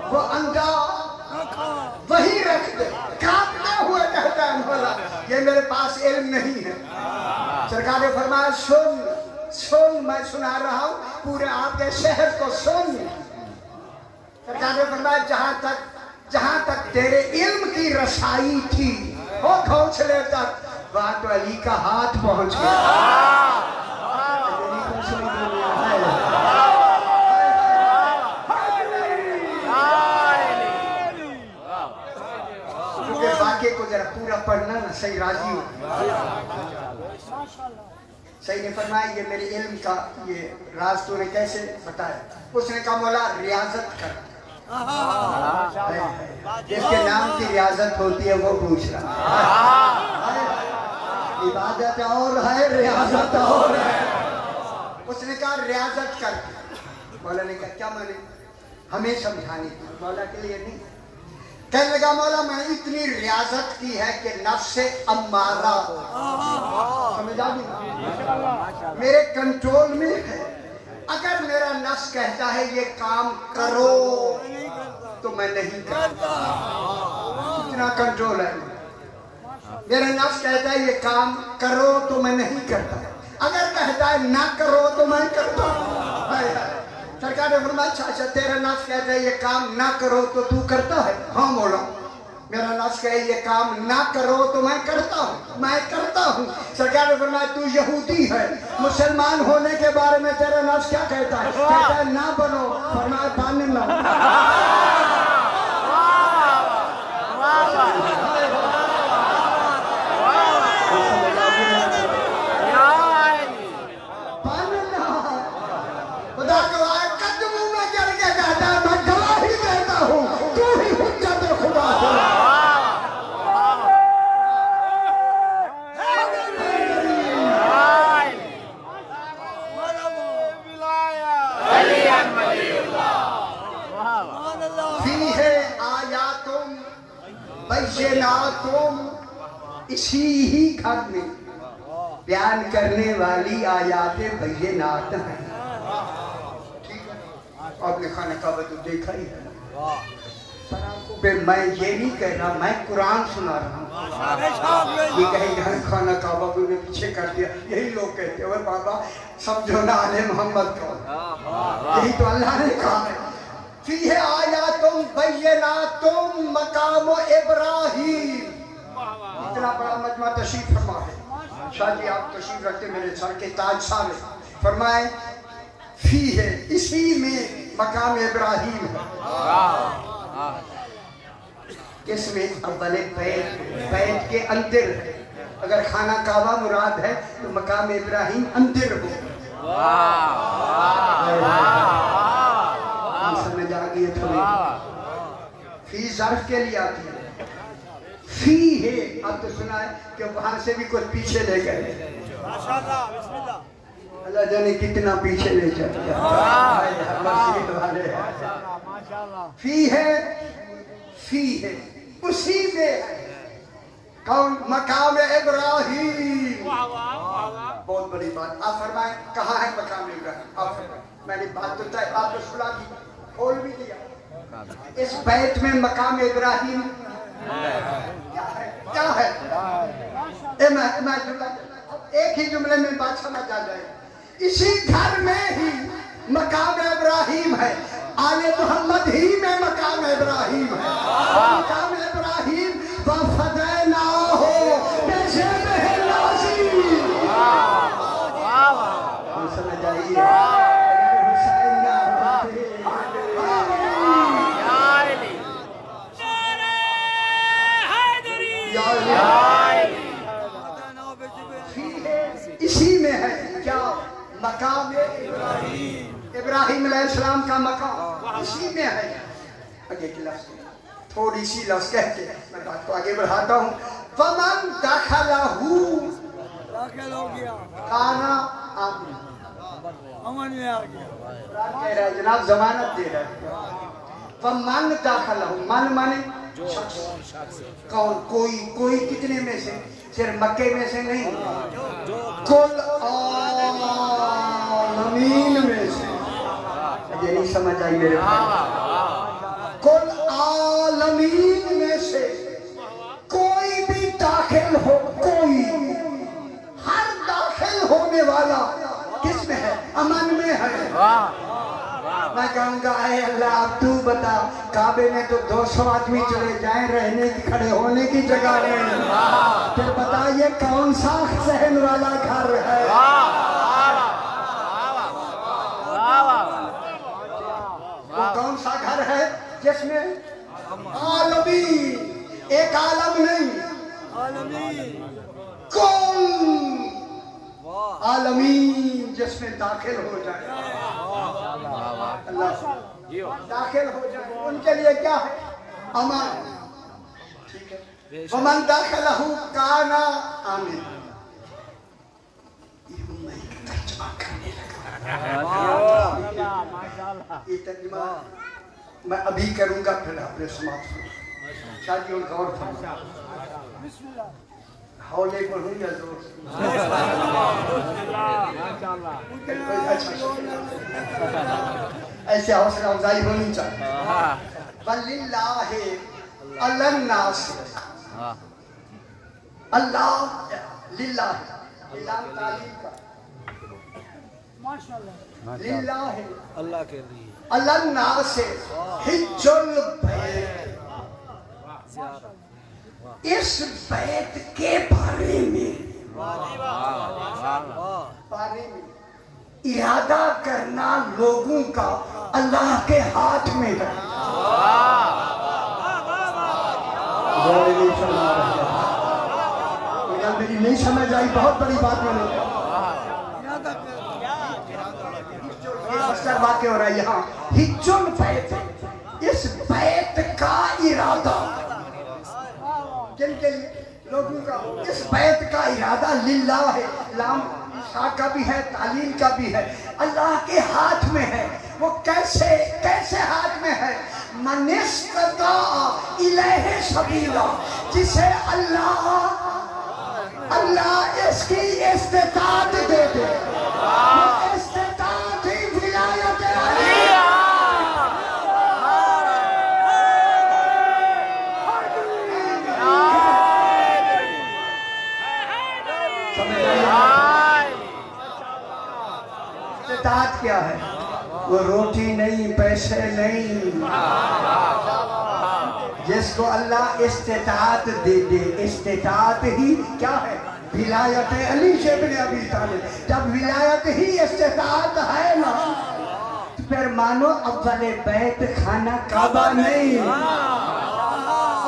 वो अंडा वही रख दे। कांपते हुए कहता है मौला, ये मेरे पास इल्म नहीं है। सरकार ने फरमाया, सुन सुन, मैं सुना रहा हूँ, पूरे आपके शहर को सुन। सरकार ने फरमाया, जहां तक तेरे इल्म की रसाई थी, वो घोंसले तक, वहां तो अली का हाथ पहुंच गया। वाक्य को जरा पूरा पढ़ना ना, सही राजी हो। सही ने फरमाया, ये मेरे इल्म का ये राज तूने कैसे बताया? उसने कहा, मौला रियाजत कर। जिसके नाम की रियाजत होती है वो पूछ रहा है। इबादत और है, रियाजत और है। उसने कहा रियाजत कर। मौला ने कहा, क्या माने? हमें समझाने की। मौला के लिए नहीं। कहने लगा, मौला मैं इतनी रियाजत की है कि नफ्स अम्मारा, समझ आ गई, मेरे कंट्रोल में है। अगर मेरा नफ्स कहता है ये काम करो तो मैं नहीं करता। इतना कंट्रोल है। मेरा नफ्स कहता है ये काम करो तो मैं नहीं करता। अगर कहता है ना करो तो मैं करता। सरकार ने फरमाया, अच्छा तेरा नफ्स कहता है ये काम ना करो तो तू करता है? हाँ मौला, मेरा नफ्स कहे ये काम ना करो तो मैं करता हूँ, मैं करता हूँ। सरकार ने फरमाया, तू यहूदी है, मुसलमान होने के बारे में तेरा नफ्स क्या कहता है? कहता है ना बनो। फरमाया, बनना। इसी ही घर में बयान करने वाली आयातें बैनात हैं। ठीक है, आपने खाना काबा तो देखा ही है। मैं ये नहीं कह रहा, मैं कुरान सुना रहा हूँ। ये कहे खाना काबा को पीछे कर दिया, यही लोग कहते हैं बाबा समझो ना आले मोहम्मद को। यही तो अल्लाह ने कहा है, फीहे आयातुम बैनातुम मकाम इब्राहीम। इतना बड़ा मजमा तशरीफ फरमा है। शाह जी आप तशरीफ रखते, मेरे सर के ताज सारे फरमाए, फी है इसी में मकाम इब्राहीम है। इसमें अव्वल बैत के अंदर है। अगर खाना काबा मुराद है तो मकाम इब्राहीम अंदर हो। समझ आ गई थोड़ी। फी ज़र्फ के लिए आती है। फी है, अब तो सुना है कि वहां से भी कुछ पीछे ले गए। अल्लाह जाने कितना पीछे ले जाए। फी है, फी है उसी में है। कौन? मकाम इब्राहीम। बहुत बड़ी बात। आप फरमाएं कहाँ है मकाम इब्राहीम? आप फरमाएं। मैंने बात तो तय आप तो सुना दी, खोल भी दिया। इस बैत में मकाम इब्राहीम क्या है? एक ही जुमले में बात समझ आ जाए। इसी घर में ही मकाम इब्राहीम है। आले मोहम्मद ही में मकाम इब्राहीम है। मकाम इब्राहीम वफदना हो जैसे महलाजी। समझ आइए। Yeah. मकाम इब्राहिम अलैहिस्सलाम का मकाम इसी में है। आगे की लफ्ज़ थोड़ी सी लफ्ज़ कह के मैं बात को आगे बढ़ाता हूँ। फमन दखलहू दाखिल हो गया, काना आमीन। अमन में आ गया। कह रहा है जनाब जमानत दे रहा है। फमन दखलहू मन माने शख्स, कौन कोई कितने में से, सिर्फ मक्के में से नहीं, कुल आलमीन में से। ये नहीं समझ आई मेरे भाई। कुल आलमीन में से कोई भी दाखिल हो, कोई हर दाखिल होने वाला किस में है? अमन में है। मैं कहूँगा ऐ अल्लाह अब तू बता, काबे में तो 200 आदमी चले जाएं, रहने की खड़े होने की जगह नहीं, फिर बताइए कौन सा सहन वाला घर है? वो कौन सा घर है जिसमें आलमी, एक आलम नहीं, कौन आलमी जिसमें दाखिल हो जाए, अल्लाह दाखिल हो जाए, उनके लिए क्या है? अमन। ठीक है, वमन दाखिलहू काना आमीन। तर्जुमा करने लगा। ये तर्जुमा मैं अभी करूंगा, फिर आपने समाप्त करो। शादी और गौर हौले पढ़ूं या जोर से? ऐसे हौसला अफजाई होनी चाहिए। वलिल्लाहि अलन्नास, अल्लाह लिल्लाहि, लिल्लाह तालीम का, माशाअल्लाह, लिल्लाहि अल्लाह के लिए अलन्नास हिज्जुल बैत। इस बैत के बारे में इरादा करना लोगों का अल्लाह के हाथ में है। मेरी नहीं समझ आई, बहुत बड़ी बात मैंने वाक्य हो रहा है यहाँ। हिज्जुल बैत, इस बैत का इरादा किन के लिए? लोगों का। इस बैत का इरादा लिल्लाह है, लाम शा का भी है, तालील का भी है, अल्लाह के हाथ में है। वो कैसे कैसे हाथ में है? मनिस्तता इलैहि सबीला, जिसे अल्लाह इसकी इस्तिताअत दे दे। इस्तिताअत ही विलायत है। इस्तिताअत क्या है? वो रोटी नहीं, पैसे नहीं, जिसको अल्लाह इस्तिताअत दे दे। इस्तिताअत ही क्या है? विलायत अली इब्न अबी तालिब। जब विलायत ही इस्तिताअत है ना, तो फिर मानो अव्वले बैत खाना काबा नहीं,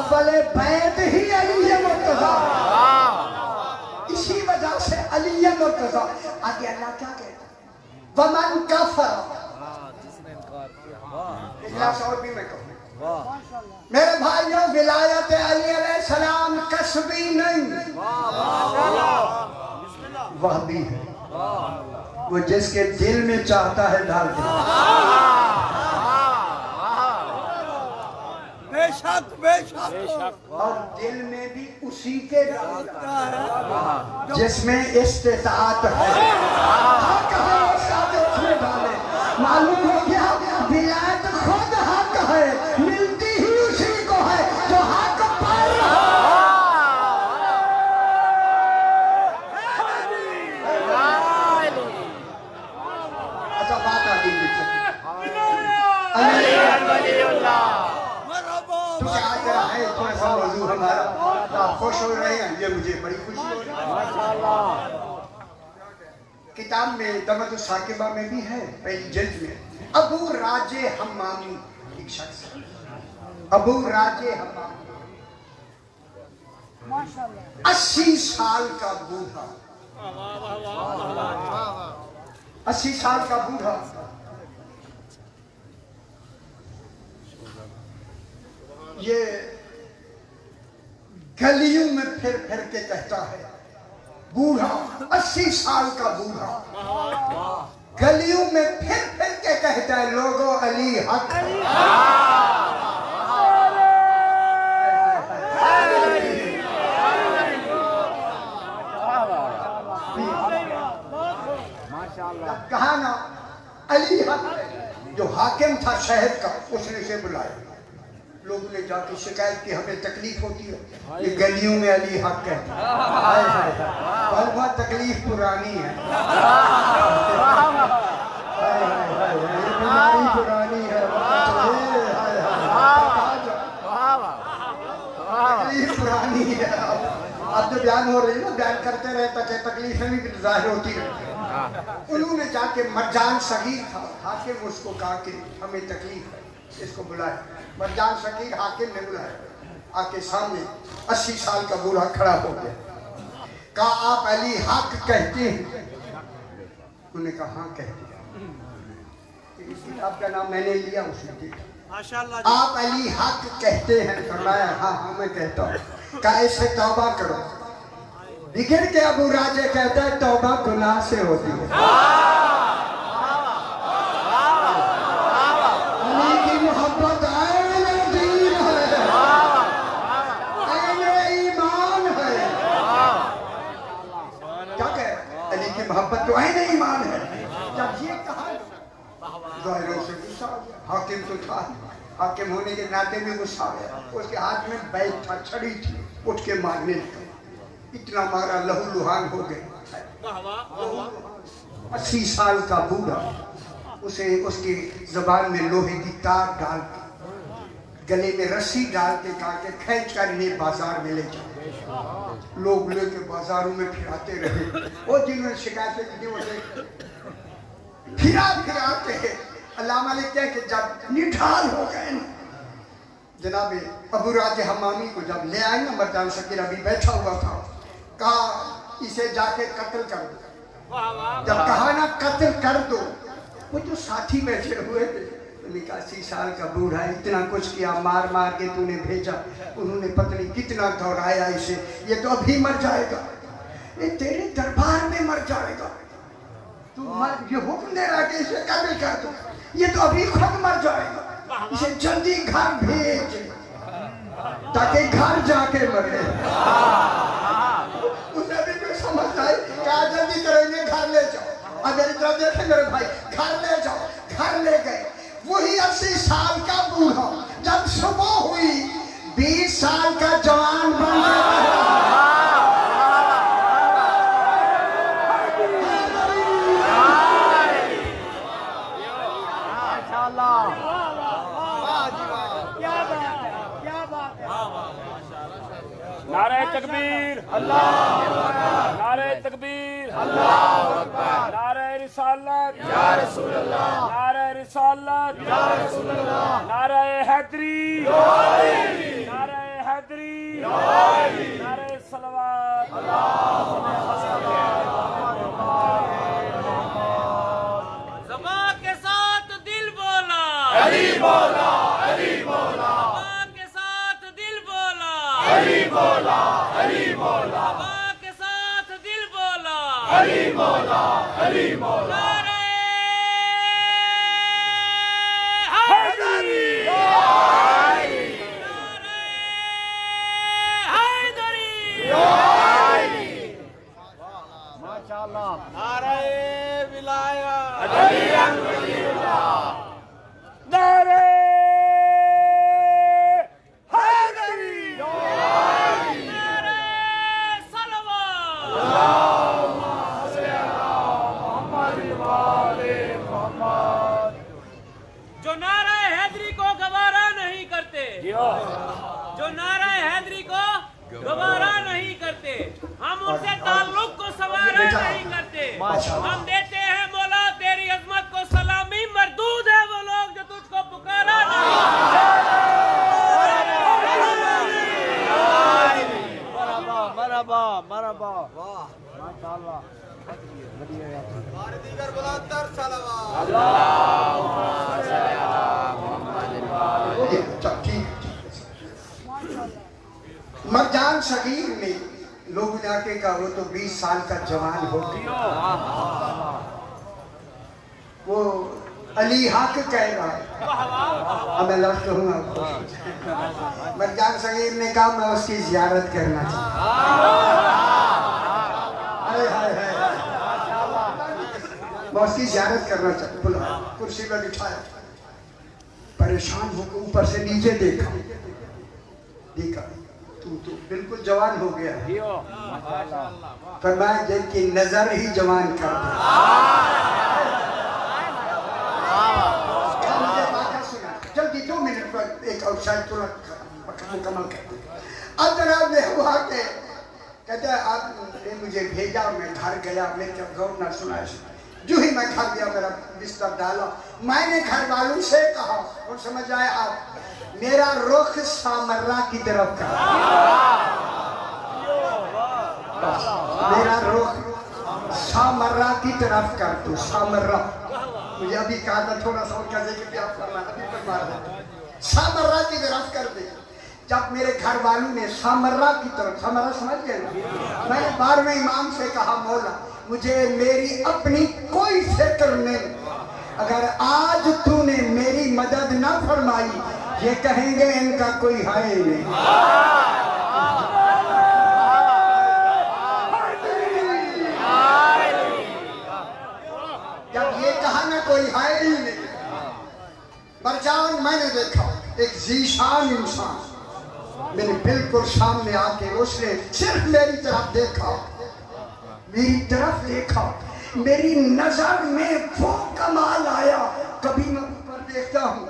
अव्वले बैत ही अली मुर्तज़ा। इसी वजह से अली मुर्तज़ा। आगे अल्लाह क्या कहता है? वमन कफर, और भी मैं कहूँ मेरे भाइयों, विलायत अली अलैहिस्सलाम कसबी नहीं, वह भी है। वो जिसके दिल में चाहता है डाल दे। बेशक बेशक, और दिल में भी उसी के डालता है जिसमें इस्तिताअत है। हक है उसमें डाले। मालूम हो गया, विलायत खुद हक है, मिलती ही उसी को है जो हक पर। अच्छा बात आगे आज रहा है थोड़ा सा मौजूद हमारा, आप खुश हो रहे हैं, ये मुझे बड़ी खुशी हो रही है। किताब में दमत साकिबा में भी है, पहली जल्द में। अबू राजे हम्मामी एक शख्स, अबू राजे हम्मामी 80 साल का बूढ़ा, 80 साल का बूढ़ा ये गलियों में फिर फिर के कहता है, बूढ़ा 80 साल का बूढ़ा गलियों में फिर फिर के कहता है, लोगों अली हक है। कहा ना अली हक है। जो हाकिम था शहर का, उसने से बुलाया, लोगों ने जाके शिकायत की, हमें तकलीफ होती है, ये गलियों में अली हक कहता है। बहुत तकलीफ पुरानी है, पुरानी है, तकलीफ पुरानी है। अब जो बयान हो रही है ना, बयान करते रहे तक तकलीफें भी जाहिर होती रही। उन्होंने जाके मरजान सगीर था, हाकिम उसको कहा कि हमें तकलीफ है, इसको बुलाया। मरजान सगीर हाकिम ने बुलाया, आके सामने 80 साल का बूढ़ा खड़ा हो गया। कहा आप अली हक कहते हैं? उन्होंने कहा हाँ कहते हैं। इस किताब का नाम मैंने लिया, उसने देखा, आप अली हक कहते हैं? फरमाया हाँ हाँ मैं कहता हूँ। कहा इससे तौबा करो। बिगड़ के अबू राजे कहता है तौबा गुनाह से होती है। अली की मोहब्बत आईने दीन है, आईने ईमान है। क्या कहे? अली की मोहब्बत तो आईने ईमान है। जब ये कहा ज़ाहिरों से गुस्सा आ गया। हाकिम तो था, हाकिम होने के नाते में गुस्सा आ गया। उसके हाथ में बैठ था, छड़ी थी, उठ के मारने लगा। इतना मारा लहू लुहान हो गए। 80 साल का बूढ़ा, उसे उसकी जबान में लोहे की तार डाल के, गले में रस्सी डाल के, कहा के खींच कर इन्हें बाजार में ले जाओ। लोग लेके बाजारों में फिराते रहे। वो जिन्होंने शिकायतें की उसे फिरा के अल्लामा लिखते हैं कि जब निढाल हो गए ना, जनाब अबू राजे हमामी को जब ले आए ना, मरजान सगीर अभी बैठा हुआ था, कहा इसे जाके कत्ल कर दो। जब कहा ना कत्ल कर दो, वो जो साथी बैठे हुए थे, 80 साल का बूढ़ा, इतना कुछ किया, मार मार के तूने भेजा, उन्होंने पत्नी कितना दौड़ाया इसे, ये तो अभी मर जाएगा, ये तेरे दरबार में मर जाएगा, तू ये हुक्म दे रहा कि इसे कत्ल कर दो, ये तो अभी खुद मर जाएगा, इसे जल्दी घर भेज ताकि घर जाके मरे। उसे भी कोई समझता है, क्या जल्दी करेंगे, घर ले जाओ। अब मेरी तरफ देखे मेरे भाई, घर ले जाओ। घर ले गए। वही 80 साल का बूढ़ा जब सुबह हुई 20 साल का जवान बन गया। नारे तकबीर अल्लाह, नारे तकबीर अल्लाह, नारे रिसालत या रसूल अल्लाह, नारे रिसालत या रसूल अल्लाह, नारे हैदरी नारे हैदरी नारे सलवात ज़बान के साथ दिल बोला, अली बोला, अली बोला, ज़बान के साथ दिल बोला, अली बोला, अली बोला, ज़बान के साथ दिल बोला, अली बोला, अली बोला, नारे हैदरी नारे हैदरी, नारे विलाया, अली अल्लाह, नारे हैदरी, नारे सलवात, जो नारा हैदरी को गवारा नहीं करते, जो नारा हैदरी को गवारा नहीं करते, हम उनसे ताल्लुक को सवारा नहीं करते, हम देते हैं मौला तेरी अजमत को सलामी, मरदूद है वो लोग जो तुझको पुकारा नहीं। मरहबा मरहबा वाह माशाअल्लाह। चल ठीक मरजान सगीर में लोग इलाके का वो तो 20 साल का जवान हो गया वो अली हक कह रहा है अब मैं लफ्ज़ कहूँगा मरजान सगीर ने कहा मैं उसकी ज़ियारत करना चाहता मैं उसकी ज़ियारत करना चाहता बुला कुर्सी पर बिठाया परेशान होकर ऊपर से नीचे देखा तू तो बिल्कुल जवान हो गया फरमाया जिनकी नजर ही जवान कर दे जल्दी 2 मिनट पर एक और शायद तुरंत मुकम्मल कर दे अब जनाब ने हुआ के कहते हैं आपने मुझे भेजा मैं घर गया मैं जब गौर न सुनाया जो ही मैं घर गया मेरा बिस्तर डाला मैंने घर वालों से कहा और समझ आए आप मेरा रुख सामर्रा की तरफ का मेरा रुख सामर्रा की तरफ कर दो सामर्रा मुझे अभी कहा था थोड़ा सा उनका जिक्र भी आप करना अभी पर मार दे सामर्रा की तरफ कर दे जब मेरे घर वालों ने सामर्रा की तरफ सामर्रा समझ गए ना मैंने 12वें इमाम से कहा मौला मुझे मेरी अपनी कोई फिक्र नहीं अगर आज तूने मेरी मदद ना फरमाई ये कहेंगे इनका कोई है ही नहीं जब ये कहा ना कोई है ही नहीं मरजान मैंने देखा एक जीशान इंसान मेरे बिल्कुल सामने आके उसने सिर्फ मेरी तरफ देखा मेरी नजर में वो कमाल आया कभी मैं ऊपर देखता हूँ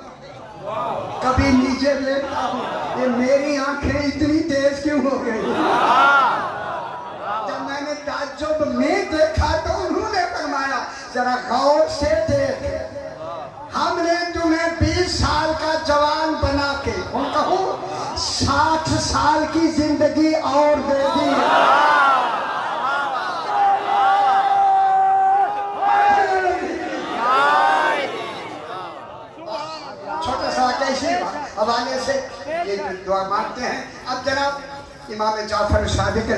कभी नीचे देखता हूँ ये मेरी आंखें इतनी तेज क्यों हो गई जब मैंने ताज्जुब में देखा तो उन्होंने फरमाया जरा गौर से देख हमने तुम्हें 20 साल का जवान बना के 60 साल की जिंदगी और दे दी हवाले से ये दुआ मांगते हैं अब जनाब इमाम जाफर सादिक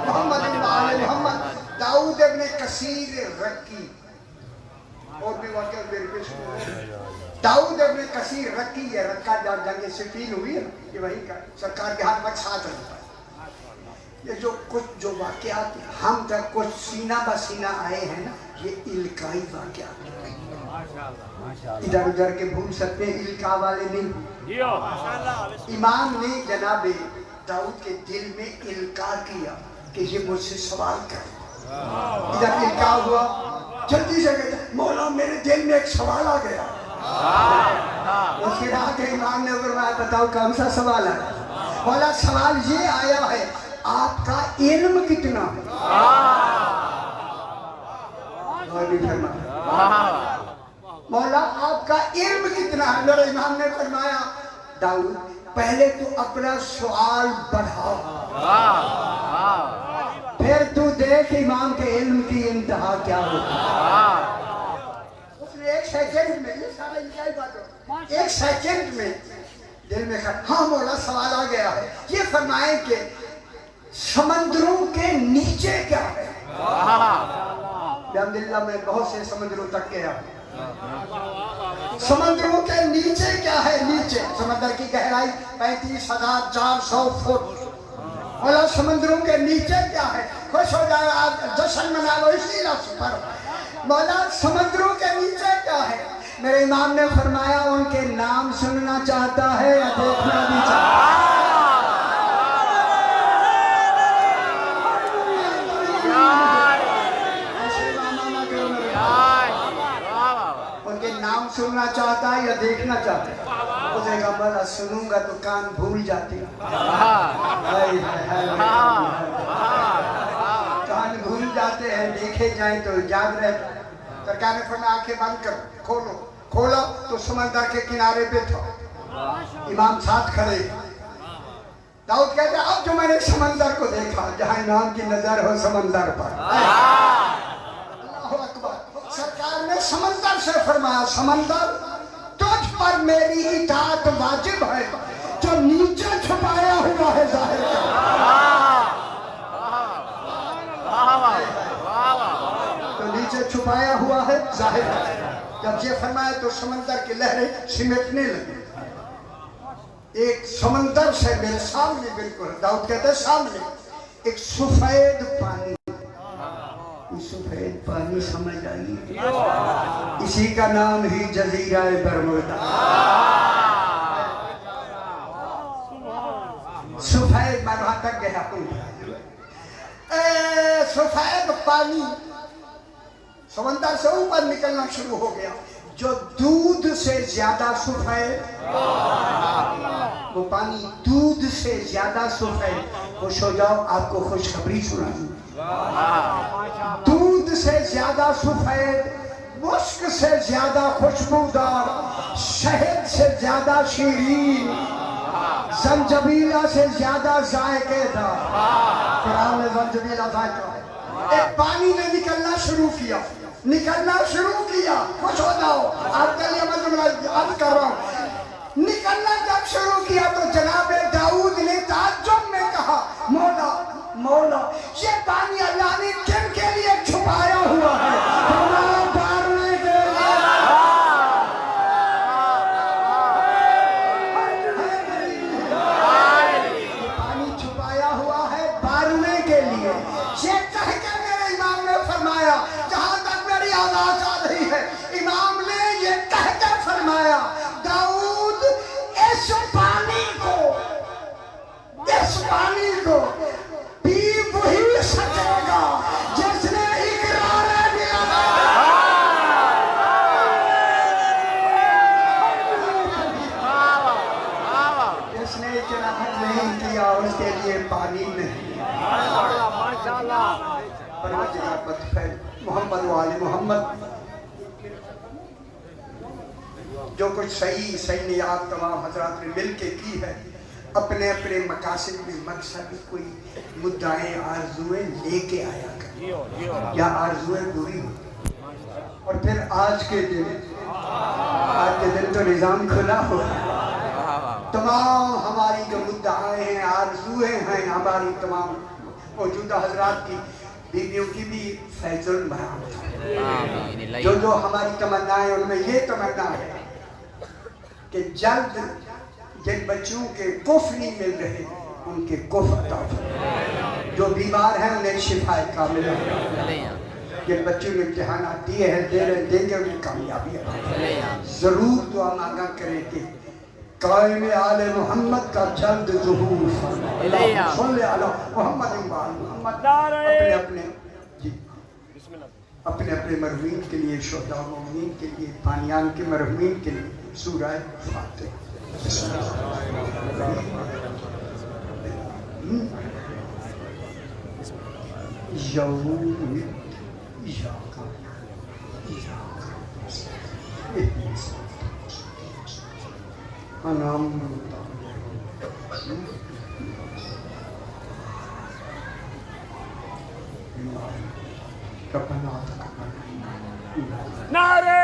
मोहम्मद दाऊद इब्ने कसीर रक्की और भी वाक़या मेरे पेश दाऊद इब्ने कसीर रक्की है रक्का जब जंग सिफीन हुई है ये वही का सरकार के हाथ में साथ रहता है ये जो कुछ जो वाक़यात हम तक कुछ सीना बसीना आए हैं ना ये इल्काई वाक़यात इधर उधर के भूल सकते हैं इल्का वाले नहीं इमाम ने जनाब दाऊद के दिल में इल्का किया कि ये मुझसे सवाल कर इधर इल्का हुआ जल्दी से कहता मौला मेरे दिल में एक सवाल आ गया उसके बाद इमाम ने फरमाया बताओ कौन सा सवाल है मौला सवाल ये आया है आपका इल्म कितना है मौला आपका इल्म कितना है मेरे इमाम ने फरमाया दाऊद पहले तू अपना सवाल बढ़ाओ फिर तू देख इमाम के इल्म की इंतहा क्या होती उसने 1 सेकंड में ये सारा इनका ही बात है 1 सेकंड में दिल में हाँ मौला सवाल आ गया है ये फरमाए कि समंदरों के नीचे क्या है अल्हम्दुलिल्लाह मैं बहुत से समंदरों तक गया समंदरों के नीचे क्या है नीचे समंदर की गहराई 35,400 फुट और समंदरों के नीचे क्या है खुश हो जाओ आप जश्न मना लो इसी लफ्ज़ पर मौला समंदरों के नीचे क्या है मेरे इमाम ने फरमाया उनके नाम सुनना चाहता है या देखना भी चाहता है नाम सुनना चाहता है या देखना चाहता है उसे कहा बड़ा सुनूंगा तो कान भूल जाते कान भूल जाते हैं देखे जाए तो याद रहता सरकार ने फरमाया आंखें बंद करो खोलो खोला तो समंदर के किनारे पे था इमाम साथ खड़े दाऊद कहते अब जो मैंने समंदर को देखा जहाँ इमाम की नजर हो समंदर पर अल्लाहू अकबर समंदर से फरमाया समंदर तुझ पर मेरी इताअत वाजिब है, जो नीचे छुपाया हुआ है जाहिर कर। तो नीचे छुपाया हुआ है जाहिर कर। जब ये फरमाया तो समंदर की लहरें सिमटने लगी। एक समंदर से मेरे सामने, बिल्कुल दाऊद कहते हैं सामने, एक सफेद पानी, सफेद पानी समझ आई, इसी का नाम ही जजीरा बरमुदा। सफेद, मैं वहां तक गया हूं। सफेद पानी समंदर से ऊपर निकलना शुरू हो गया, जो दूध से ज्यादा सफेद, वो पानी दूध से ज्यादा सफेद। खुश हो जाओ, आपको खुशखबरी सुनाऊं। दूध से ज्यादा सफेद, मुश्क से ज्यादा खुशबूदार, शहद से ज्यादा शीरीन, संजबीला से ज्यादा जायकेदार। कुरान में संजबीला जायका। एक पानी ने निकलना शुरू किया, निकलना शुरू किया। खुश हो जाओ, आपके लिए मैं अर्ज कर रहा हूं। निकलना जब शुरू किया तो जनाब दाऊद ने ताज्जुब में कहा, मौला मौला, ये पानी अल्लाह ने किन के लिए छुपाया हुआ है? हमारा पारने के लिए। पानी छुपाया हुआ है पारने के लिए। ये कह के मेरे इमाम ने फरमाया, जहां तक मेरी आवाज आ रही है, इमाम ने ये कह के फरमाया, दाऊद इस पानी को पी वही सकेगा जिसने इकरार दिया। जिसने इकरार नहीं किया उसके लिए पानी नहीं। मोहम्मद वाले मोहम्मद, जो कुछ सही सही नियात तमाम हजरात ने मिल के की है, अपने अपने मकासद में मकसद कोई मुद्दाएं आरज़ुएं लेके आया कर, या आरज़ुएं पूरी हो। और फिर आज के दिन तो निज़ाम खुला हो, तमाम हमारी जो मुद्दाएं हैं, आरज़ुएं हैं, हमारी तमाम मौजूदा हजरात की बीवियों की भी फैज़ुल बरामद। जो हमारी तमन्नाएं, उनमें ये तमन्ना है कि जल्द जिन बच्चों के कुफ नहीं मिल रहे उनके कुफ अता फरमाए, जो बीमार हैं उन्हें शिफाए कामिल फरमाए, जिन बच्चों ने इम्तिहानात दिए हैं, देंगे उन्हें कामयाबी अता फरमाए। जरूर दुआ मांगा करें कि कायम आले मोहम्मद का जल्द ज़ुहूर फरमाए। सल्ले अला मोहम्मद मोहम्मद। अपने अपने मरहूमीन के लिए, शुहदा मोमिनीन के लिए, पानियान के मरहूमीन के लिए सूरह फातिहा। नारे